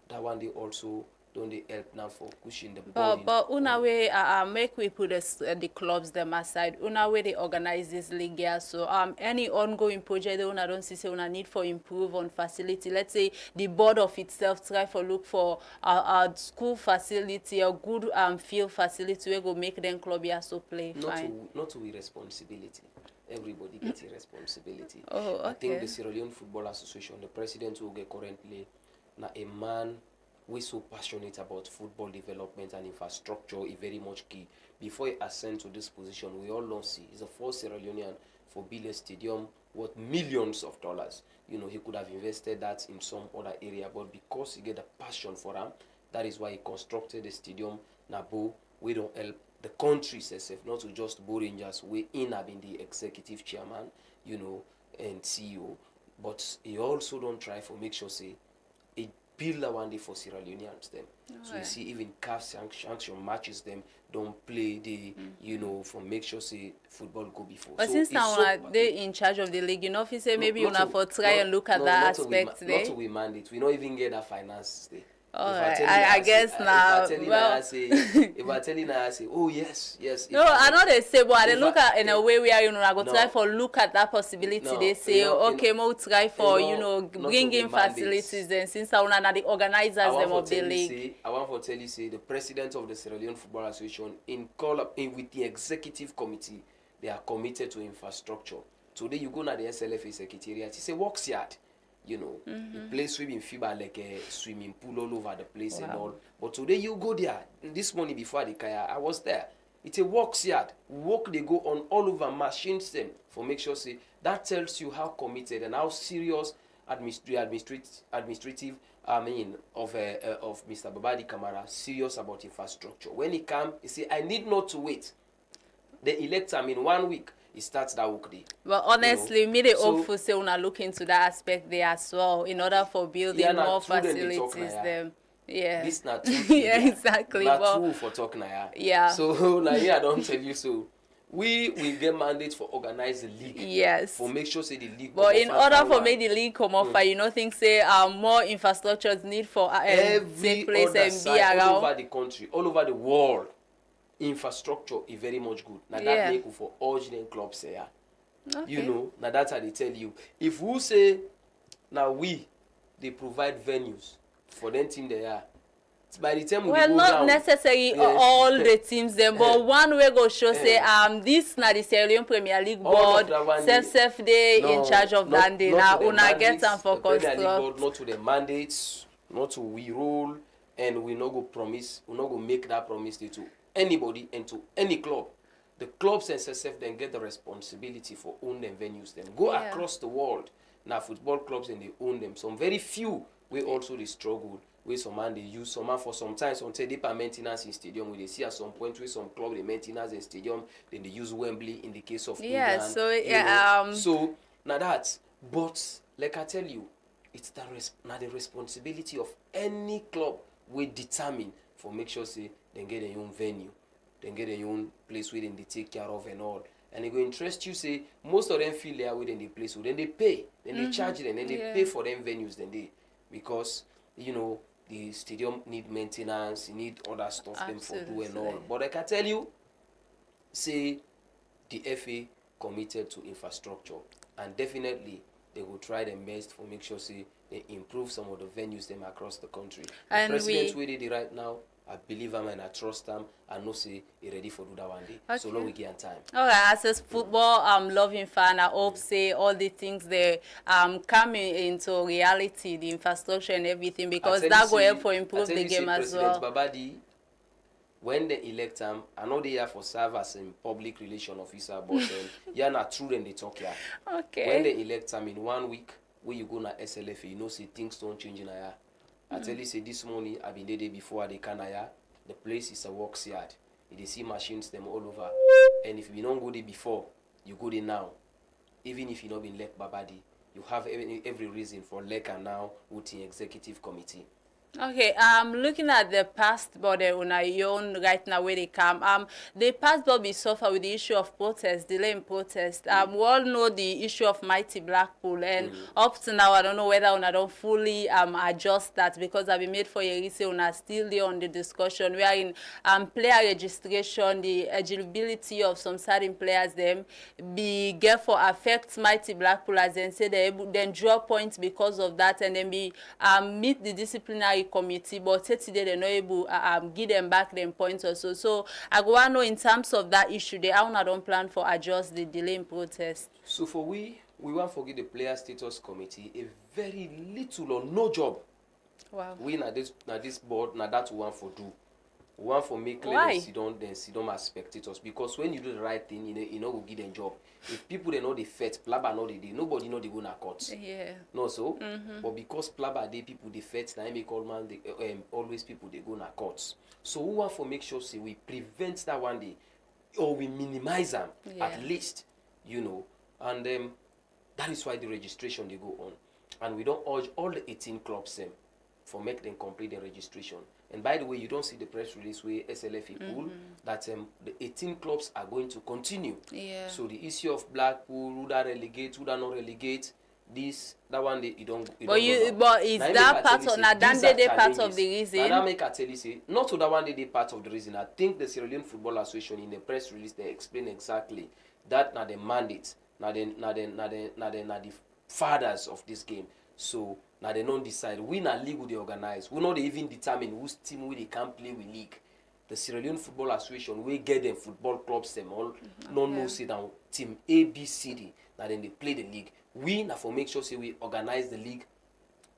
that one they also don't they help now for pushing the ball. But una way make we put the clubs them aside. Una way they organize this league here. So any ongoing project that una don't see say una need for improve on facility. Let's say the board of itself try for look for a school facility, a good field facility where go make them club here so play fine. Not to responsibility. Everybody gets a responsibility. Oh, okay. I think the Sierra Leone Football Association, the president who get currently, now a man we're so passionate about football development and infrastructure is very much key. Before he ascend to this position, we all know he's a first Sierra Leonean for build a stadium worth millions of dollars. You know, he could have invested that in some other area, but because he get a passion for them, that is why he constructed the stadium. Nabo, we don't help the country itself, not to just Bo Rangers. We in have been the executive chairman, you know, and CEO, but he also don't try for make sure say build that one day for Sierra Leoneans them. So you see even CAF sanction matches them don't play the you know for make sure say football go before. But so since now they in charge of the league, you know, if you say maybe you know for try and look at that aspect there. Not to we mandate. We not even get that finance there. Alright, I guess now. Well, if I tell you now, I say, oh yes. No, I know they say, but they look at in a way where you know I go try for look at that possibility. They say, okay, more try for you know bring in facilities. Then since I wanna the organizers them of the league. I want to tell you, say the president of the Sierra Leone Football Association in with the executive committee, they are committed to infrastructure. Today you go to the SLFA secretariat, it's a works yard. You know, the place swimming FIBA like a swimming pool all over the place and all. But today you go there. This morning before the kaya, I was there. It's a works yard. Work they go on all over machines them for make sure say that tells you how committed and how serious administrative of Mr. Babadi Kamara serious about infrastructure. When he come, he say I need not to wait. They elect him in 1 week. It starts that work day. But honestly, you know? Me they hopeful say una look into that aspect there as well in order for building more facilities them. Yeah. This not true. Yeah, exactly. Not true for talking now. Yeah. So now I don't tell you so. We will get mandate for organize the league. Yes. For make sure say the league. But in order for make the league come off, you know, think say more infrastructures need for every place other and side, be around all over the country, all over the world. Infrastructure is very much good. Now that make for all the clubs here. Okay. You know, now that's how they tell you. If we say now we they provide venues for them team they are. By the time well, go not down, necessarily all the teams them, but one way go show say this na the Sierra Leone Premier League board self they in charge of that day. Now una get them for construct. Not to the mandates, not to we rule, and we no go promise, we no go make that promise to anybody and to any club. The clubs and SSF then get the responsibility for own them venues. Them go across the world. Now football clubs and they own them. Some very few we also they struggle. Where some man they use some man for sometimes until they pay maintenance in stadium. We they see at some point where some club they maintenance in stadium, then they use Wembley in the case of England. So now that, but like I tell you, it's the responsibility of any club we determine for make sure say they get their own venue, they get their own place where they take care of and all. And it will interest you say most of them feel they are within the place, so then they pay, then they charge them, then they pay for them venues, then they because the stadium need maintenance, you need other stuff them for do and all. But I can tell you, say the FA committed to infrastructure, and definitely they will try their best for make sure say they improve some of the venues them across the country. And the president where they right now, I believe him and I trust him. I know say he ready for do that one day. Okay. So long we get time. Okay, as a football loving fan, I hope say all the things they coming into reality, the infrastructure and everything, because that will help for improve the game as well. Babadi, when they elect him, I know they are for serve as a public relation officer, but yeah, not true then they talk here. Okay. When they elect him in 1 week, when you go na SLFA, you know say things don't change in here. I tell you, say this morning, I've been there before the Canaya. The place is a works yard. You see machines them all over. And if you don't go there before, you go there now. Even if you not been left Babadi, you have every reason for Leka now with the executive committee. Okay, looking at the past body on our own right now where they come, the past body suffer with the issue of protest, delay in protest. We all know the issue of Mighty Blackpool, and up to now I don't know whether I don't fully adjust that, because I've been made for a reason are still there on the discussion. We are in player registration, the eligibility of some certain players them be therefore affect Mighty Blackpool, as they say they then draw points because of that, and then be meet the disciplinary committee, but today they're not able give them back them points also. So I go to know in terms of that issue, they don't plan for adjust the delay in protest. So for we want to forget the player status committee a very little or no job. Wow. We na this board na that we want for do. We want for make clear sit down as spectators, because when you do the right thing, you know will give them job. If people they know they fet, plaba know they nobody know they go na court. Yeah. No so, but because plaba they people they fet, na make all man they always people they go na courts. So we want for make sure say we prevent that one day, or we minimize them at least, and that is why the registration they go on, and we don't urge all the 18 clubs for make them complete the registration. And by the way, you don't see the press release where SLFA pool that the 18 clubs are going to continue. Yeah. So the issue of Blackpool, who that relegate, who that not relegate, that one day you don't. But is that part of part of the reason? And I make a tell you say not to that one day part of the reason. I think the Sierra Leone Football Association in the press release they explain exactly that now the mandate, now the fathers of this game. So now they don't decide. We not league will they organize. We not even determine whose team we they can play with league. The Sierra Leone Football Association we get them football clubs them all no sit down team A, B, C, D. Now then they play the league. We now for make sure say we organize the league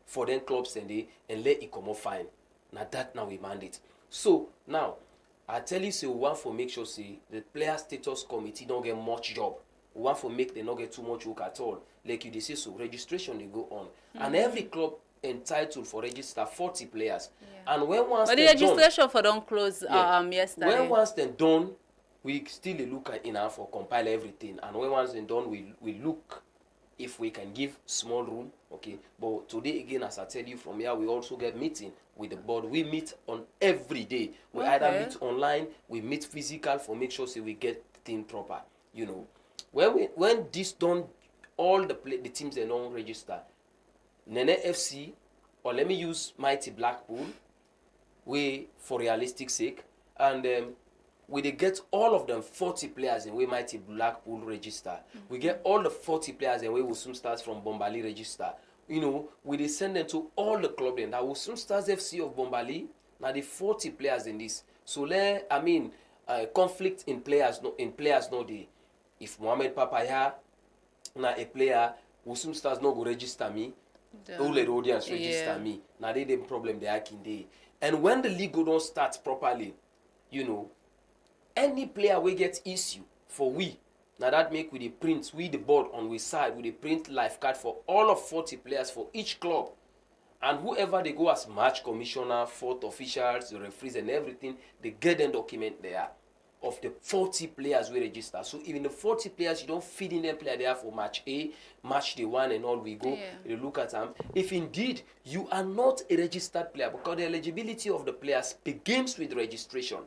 for them clubs and let it come up fine. Now that now we mandate. So now I tell you say we want for make sure say the player status committee don't get much job. We want to make them not get too much work at all. Like you say, so registration they go on, and every club entitled for register 40 players. Yeah. And when once the registration for don't close yesterday. When once they're done, we still look at enough for compile everything, and when once they're done, we look if we can give small room. Okay, but today again, as I tell you from here, we also get meeting with the board. We meet on every day. We either meet online, we meet physical for make sure say we get thing proper. When this done, all the teams they don't register. Nene FC, or let me use Mighty Blackpool, we for realistic sake, and we they get all of them 40 players in way Mighty Blackpool register. We get all the 40 players in way will soon start from Bombali register. you know, we dey send them to all the club then. That Osun Stars FC of Bombali, now the 40 players in this. So conflict in players no dey. If Mohamed Papaya na a player, Osun Stars no go register me. Don't let the audience register me. Now they the problem they are in day. And when the league don't start properly, you know, any player will get issue for we. Now that make we the print, we the board on we side, we the print life card for all of 40 players for each club. And whoever they go as match commissioner, fourth officials, the referees and everything, they get them document there of the 40 players we register. So even the 40 players, you don't feed in them player there for match A, match day one and all we go, you look at them. If indeed you are not a registered player, because the eligibility of the players begins with registration.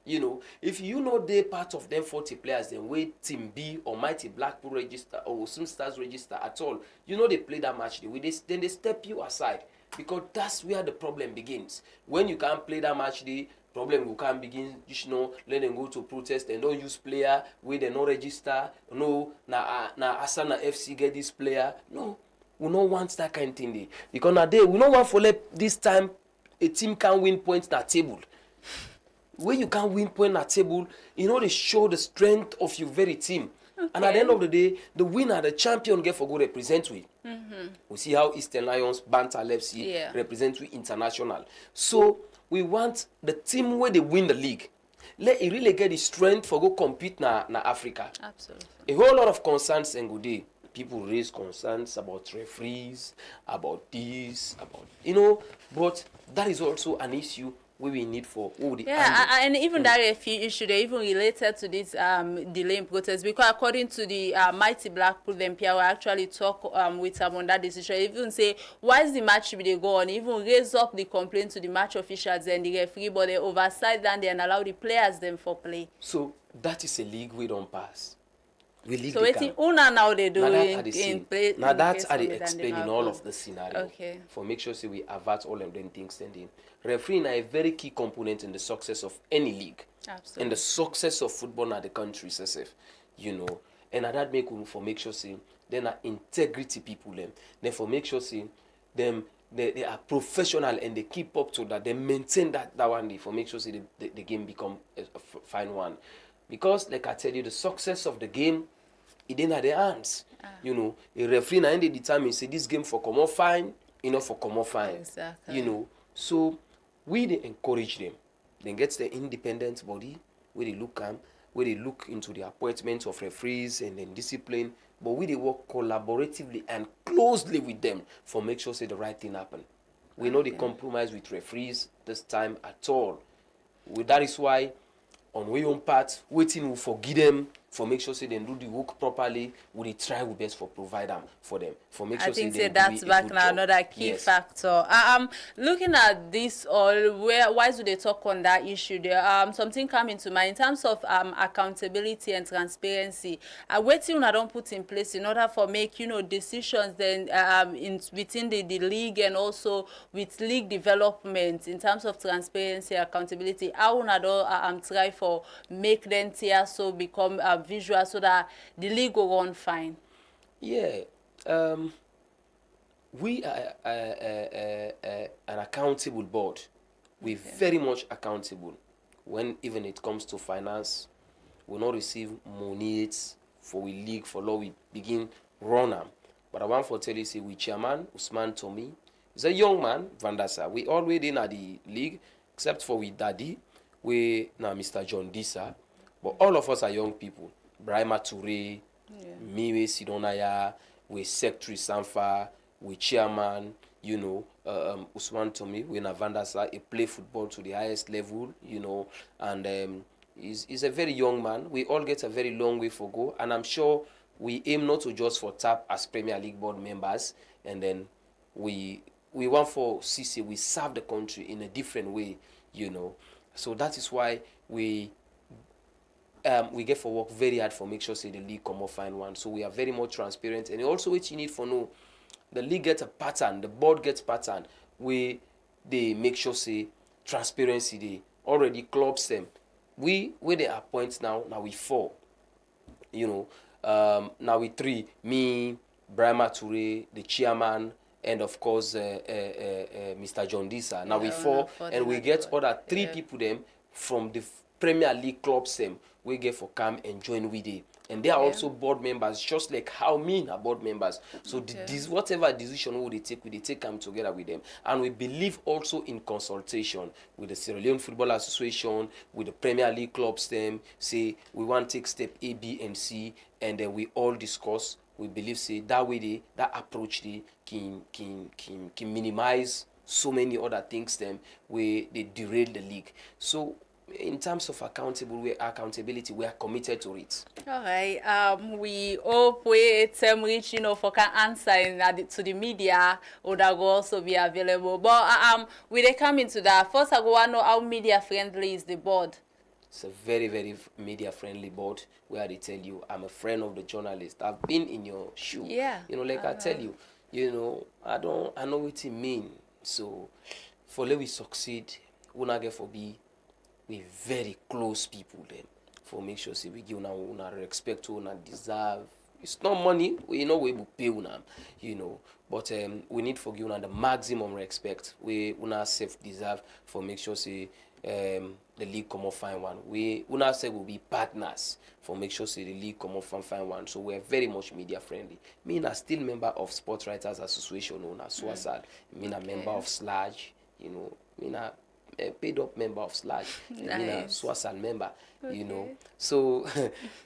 You know, if you know they're part of them 40 players, then wait Team B or Mighty Blackpool register or Osun Stars register at all, you know they play that match day. Then they step you aside because that's where the problem begins. When you can't play that match day, problem will come begin, you know, let them go to protest and don't use player where they not register. No, na Asana FC get this player. No, we don't want that kind of thing there. Because nowadays, we don't want for this time a team can win points at table. When you can't win point at table, you know they show the strength of your very team. Okay. And at the end of the day, the winner, the champion get for go represent we. We see how Eastern Lions, Bantam FC represent we international. So we want the team where they win the league. Let it really get the strength for go compete na Africa. Absolutely. A whole lot of concerns and good day. People raise concerns about referees, about this, about, you know, but that is also an issue we need for all the and even that referee issue, they even related to this delay in protest, because according to the Mighty Blackpool, the MPR will actually talk with them on that decision. Even say why is the match should they go on, even raise up the complaint to the match officials and the referee, but they oversight that and allow the players them for play. So that is a league we don't pass. So waiting una now they do in play. Now that's how they explaining all of the scenario. Okay. For make sure we avert all of them things standing. Refereeing is a very key component in the success of any league. Absolutely. And the success of football in the country, you know. And that make for make sure then are integrity people them. Then for make sure them they are professional and they keep up to that. They maintain that one day for make sure the game become a fine one. Because like I tell you, the success of the game, it in their hands. You know, a referee na they determine say this game for come out fine, you know, for come out fine. Exactly. You know, so we they encourage them. Then get the independent body where they look into the appointments of referees and then discipline. But we they work collaboratively and closely with them for make sure say the right thing happen. We know they compromise with referees this time at all. That is why on we own part, waiting will forgive them for make sure say they do the work properly. We try our best for provide them for them for make sure. I think say that's back now another key factor. Looking at this why do they talk on that issue? There something coming to mind in terms of accountability and transparency. Waiting I don't put in place in order for make decisions then within the league and also with league development in terms of transparency, accountability. How I don't try for make them tier so become visual so that the league will run fine. Yeah, we are an accountable board. We're very much accountable. When even it comes to finance, we not receive money for we league for law we begin run them. But I want to tell you, say we chairman Usman Tommy. He's a young man, Vandasa. We already in the league, except for we daddy, we now Mr. John Disa. But all of us are young people. Brahima Toure, Miwe Sidonaya, we Secretary Sanfa, we Chairman, Usman Tommy, we Navandasa, he play football to the highest level, and he's a very young man. We all get a very long way for go, and I'm sure we aim not to just for tap as Premier League board members, and then we want for CC, we serve the country in a different way, So that is why we get for work very hard for make sure say the league come up fine one. So we are very much transparent, and also what you need for know the league gets a pattern, the board gets pattern where they make sure say transparency they already clubs them. We where they appoint now we 4. Now we 3. Me, Brahima Toure, the chairman, and of course Mr. John Disa. Now we Yeah, four, four and we them get as well. other 3 people them from the Premier League clubs them we get for come and join with it. And they are also board members, just like how me are board members. So this whatever decision we they take come together with them. And we believe also in consultation with the Sierra Leone Football Association, with the Premier League clubs them, say we want to take step A, B, and C, and then we all discuss. We believe say that way that approach can minimize so many other things them where they derail the league. So in terms of accountability, we are committed to it. All right. We hope we reach, for can answer to the media, or that will also be available. But we they come into that. First, I want to know how media friendly is the board. It's a very, very media friendly board where they tell you I'm a friend of the journalist. I've been in your shoe. Yeah. I tell you, I know what it mean. So for let we succeed, we not get for be we very close people then. For make sure say we give una respect to una deserve. It's not money, we will pay una, But we need for give una the maximum respect. We una self deserve for make sure say the league come up fine one. We una say we'll be partners for make sure say the league come up fine one. So we're very much media friendly. Me na still member of Sports Writers Association on SWASAD. Me na member of SLAG, me na a paid up member of SLAG. Me na SWASAD member, So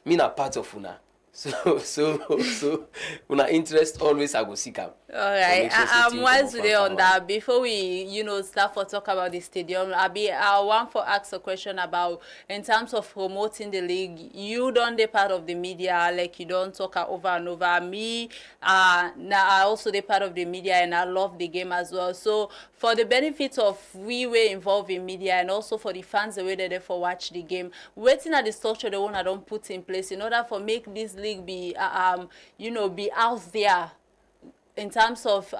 me na part of una. So una interest always I go seek am. All right. Whilst we on that, before we start for talk about the stadium, I want to ask a question about in terms of promoting the league. You don't be part of the media, like you don't talk over and over. Me, now I also the part of the media, and I love the game as well. So for the benefit of we were involved in media, and also for the fans the way they for watch the game, waiting at the structure the one I don't put in place in order for make this league be be out there in terms of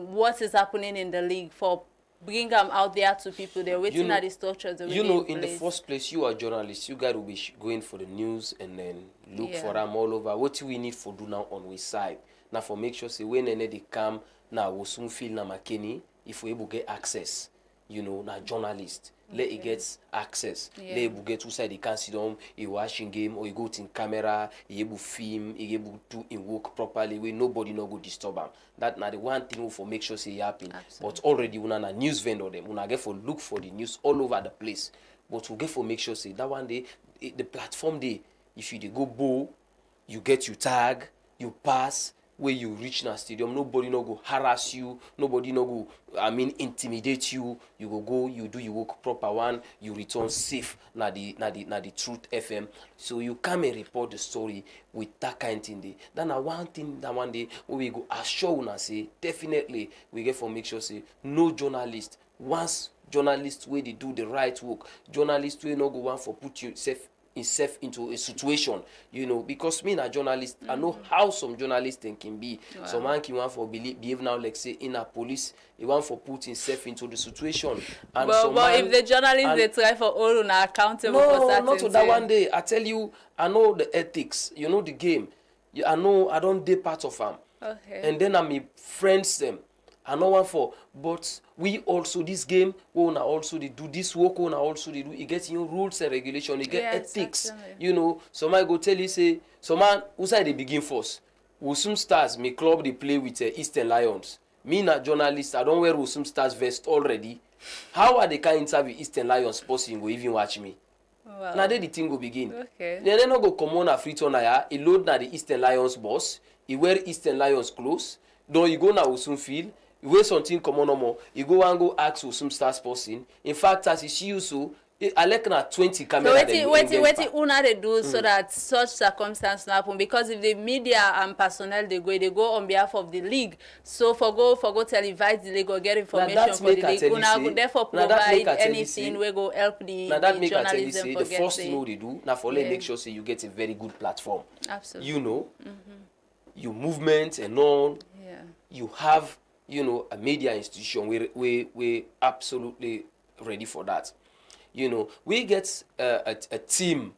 what is happening in the league, for bring them out there to people. They're waiting at the structure the way in the first place, you are journalists. You guys will be going for the news and then look for them all over. What we need for do now on we side now for make sure say when they come now we soon feel na makeni if we able get access, na journalist. Let it get access. Let it get outside the can sit down, he watching game, or he go in camera, he able film, he able do in work properly where nobody no go disturb him. That now the one thing for make sure say happen. But already we na news vendor them. We na get for look for the news all over the place. But we get for make sure say that one day the platform day, if you dey go bow, you get your tag, you pass. Where you reach na stadium, nobody no go harass you, nobody no go, intimidate you. You go, you do your work proper one, you return safe na the Truth FM. So you come and report the story with that kind of thing there. Then one thing that one day we go assure una say definitely we get for make sure say no journalist once journalists where they do the right work, journalists will not go one for put yourself into a situation, because me a journalist, I know how some journalists can be. Wow. Some man can want for behave now like say in a police, he want for put himself into the situation. And but if the journalists they try for all on accountable for certain not to that one day. I tell you, I know the ethics, the game. I know I don't do part of them. Okay. And then I'm friends them. I know one for, but we also this game we wanna also they do this work we wanna also they do. It gets rules and regulation. It get ethics. Exactly. Some I go tell you say, some man who side they begin first. Wusum Stars, my club they play with Eastern Lions. Me na journalist, I don't wear Wusum Stars vest already. How are they can interview Eastern Lions person go even watch me? Wow. Now then the thing go begin. Okay. Then no go come on a free turn here. He load na the Eastern Lions boss. He wear Eastern Lions clothes. Then you go na Wusum field. You wear something common no more. You go and go ask Wusum Stars person. In fact, as you see you so, I like na 20 cameras. So what una they do so that such circumstance happen? Because if the media and personnel they go on behalf of the league. So for go televise the league or get information for the league. Una go therefore provide anything we go help the journalism for the first thing they do now for make sure say you get a very good platform. Absolutely. Your movement and all. Yeah. You have a media institution. We absolutely ready for that. We get a team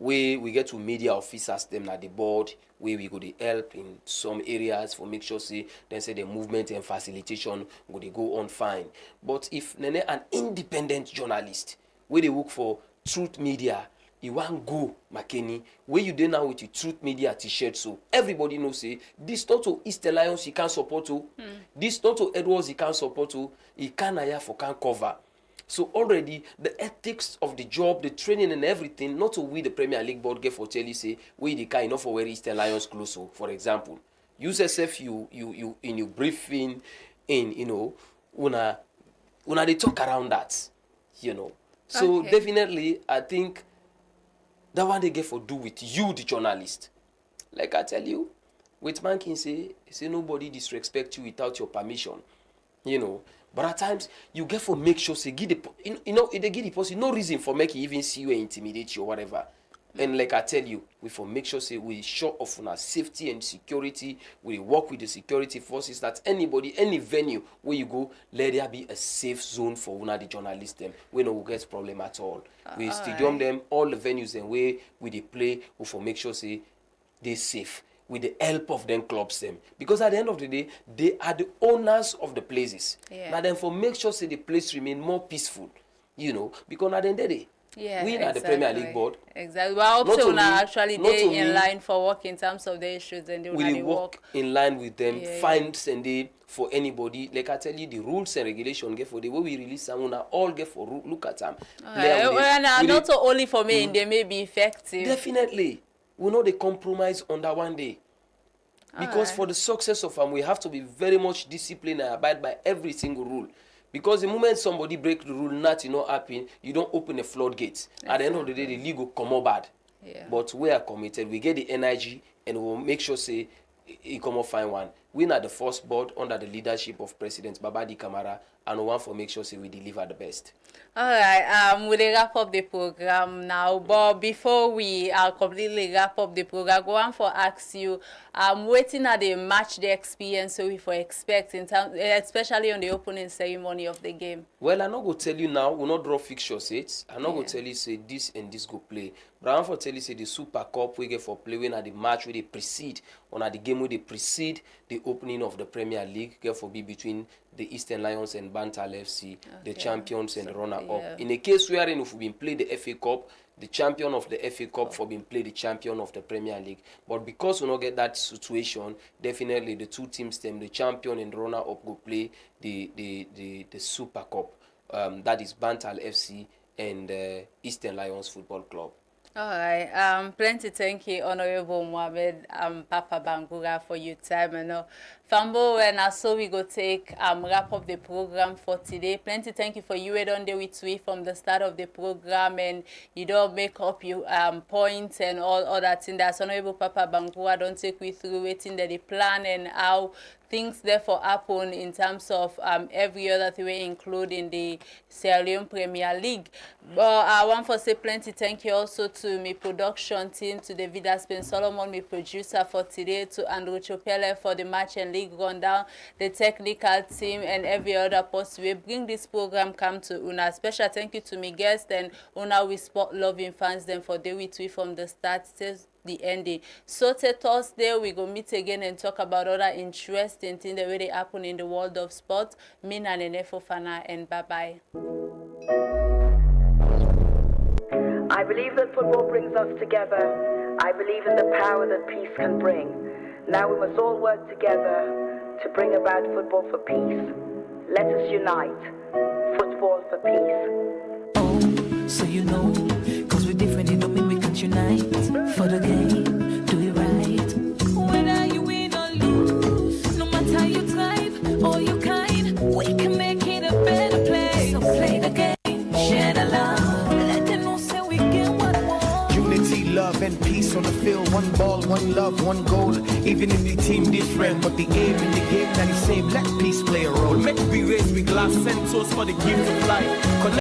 we get to media officers them at the board, where we go to help in some areas for make sure say the movement and facilitation go they go on fine. But if an independent journalist where they work for Truth Media, you want go McKinney, where you now with your Truth Media t-shirt, so everybody knows say this not to Eastern Lions he can't support to, this not to Edwards he can't support to, he can't hire for can't cover. So already the ethics of the job, the training and everything, not to we the Premier League board get for tell you say we the kind enough for where Eastern Lions close. So for example, USSF you in your briefing in una they talk around that, So definitely I think that one they get for do with you, the journalist. Like I tell you, with Mankin say nobody disrespect you without your permission, But at times you get for make sure say give the they give the person no reason for make you even see you and intimidate you or whatever. And like I tell you, we for make sure say we show off on our safety and security. We work with the security forces that anybody, any venue where you go, let there be a safe zone for one of the journalists them. We no get problem at all. We stadium them, all the venues and where we they play, we for make sure say they safe with the help of them clubs them. Because at the end of the day, they are the owners of the places. Now then for make sure say the place remain more peaceful, because at the end of the day, we are the Premier League board. Exactly. Well, up to now, actually, they in line for work in terms of the issues and they work in line with them, fines and they for anybody. Like I tell you, the rules and regulation get for the way we release someone, all get for look at them. And not only for me, they may be effective. Definitely. We know they compromise on that one day. Because for the success of them, we have to be very much disciplined and abide by every single rule. Because the moment somebody break the rule, nothing happen, you don't open the floodgates. At the end of the day, the league will come out bad. But we are committed. We get the energy and we'll make sure say it come out fine one. We are the first board under the leadership of President Babadi Kamara, and we want to make sure say we deliver the best. All right, we'll wrap up the program now. But before we completely wrap up the program, go on for ask you, waiting at the match day experience, so we for expect in terms, especially on the opening ceremony of the game. Well, I'm not going to tell you now. We'll not draw fixture sets. I'm not going to tell you say this and this go play. But I'm going to tell you say the Super Cup we get for playing at the match where they precede, on at the game where they precede the opening of the Premier League, get for be between the Eastern Lions and Bantal FC, the champions and the runner-up. In a case wherein if we've been played the FA Cup, the champion of the FA Cup for being played the champion of the Premier League. But because we don't get that situation, definitely the two teams, the champion and the runner-up, go play the Super Cup. That is Bantal FC and Eastern Lions Football Club. All right. Plenty thank you, Honorable Mohamed Papa Bangura, for your time. Fambo, and so we go take wrap up the program for today. Plenty thank you for you on there with me from the start of the program, and you don't make up your points and all that thing. That's Honorable Papa Bangura. Don't take we through waiting the plan and how things therefore happen in terms of every other thing we include in the Sierra Leone Premier League. But I want to say plenty thank you also to my production team, to David Aspen Solomon, my producer for today, to Andrew Chopele for the match and league rundown, the technical team and every other post. We bring this program come to Una. Special thank you to my guests and Una with sport loving fans them for day with we from the start till the ending. So till Thursday we go meet again and talk about other interesting things that really happen in the world of sport. Mina Nene Fofana, and bye bye. I believe that football brings us together. I believe in the power that peace can bring. Now we must all work together to bring about football for peace. Let us unite. Football for peace. Oh, so you know, cause we're different, it don't mean we can't unite. For the game, do it right. Whether you win or lose, no matter how you thrive or you kind, we can make it a better place. So play the game, share the love, let them know say we get what we want. Unity, love and peace on the field. One ball, one love, one goal. Even if the team different, but the aim in the game that is same. Let peace play a role. Make we raise we glass and toast for the gift of life.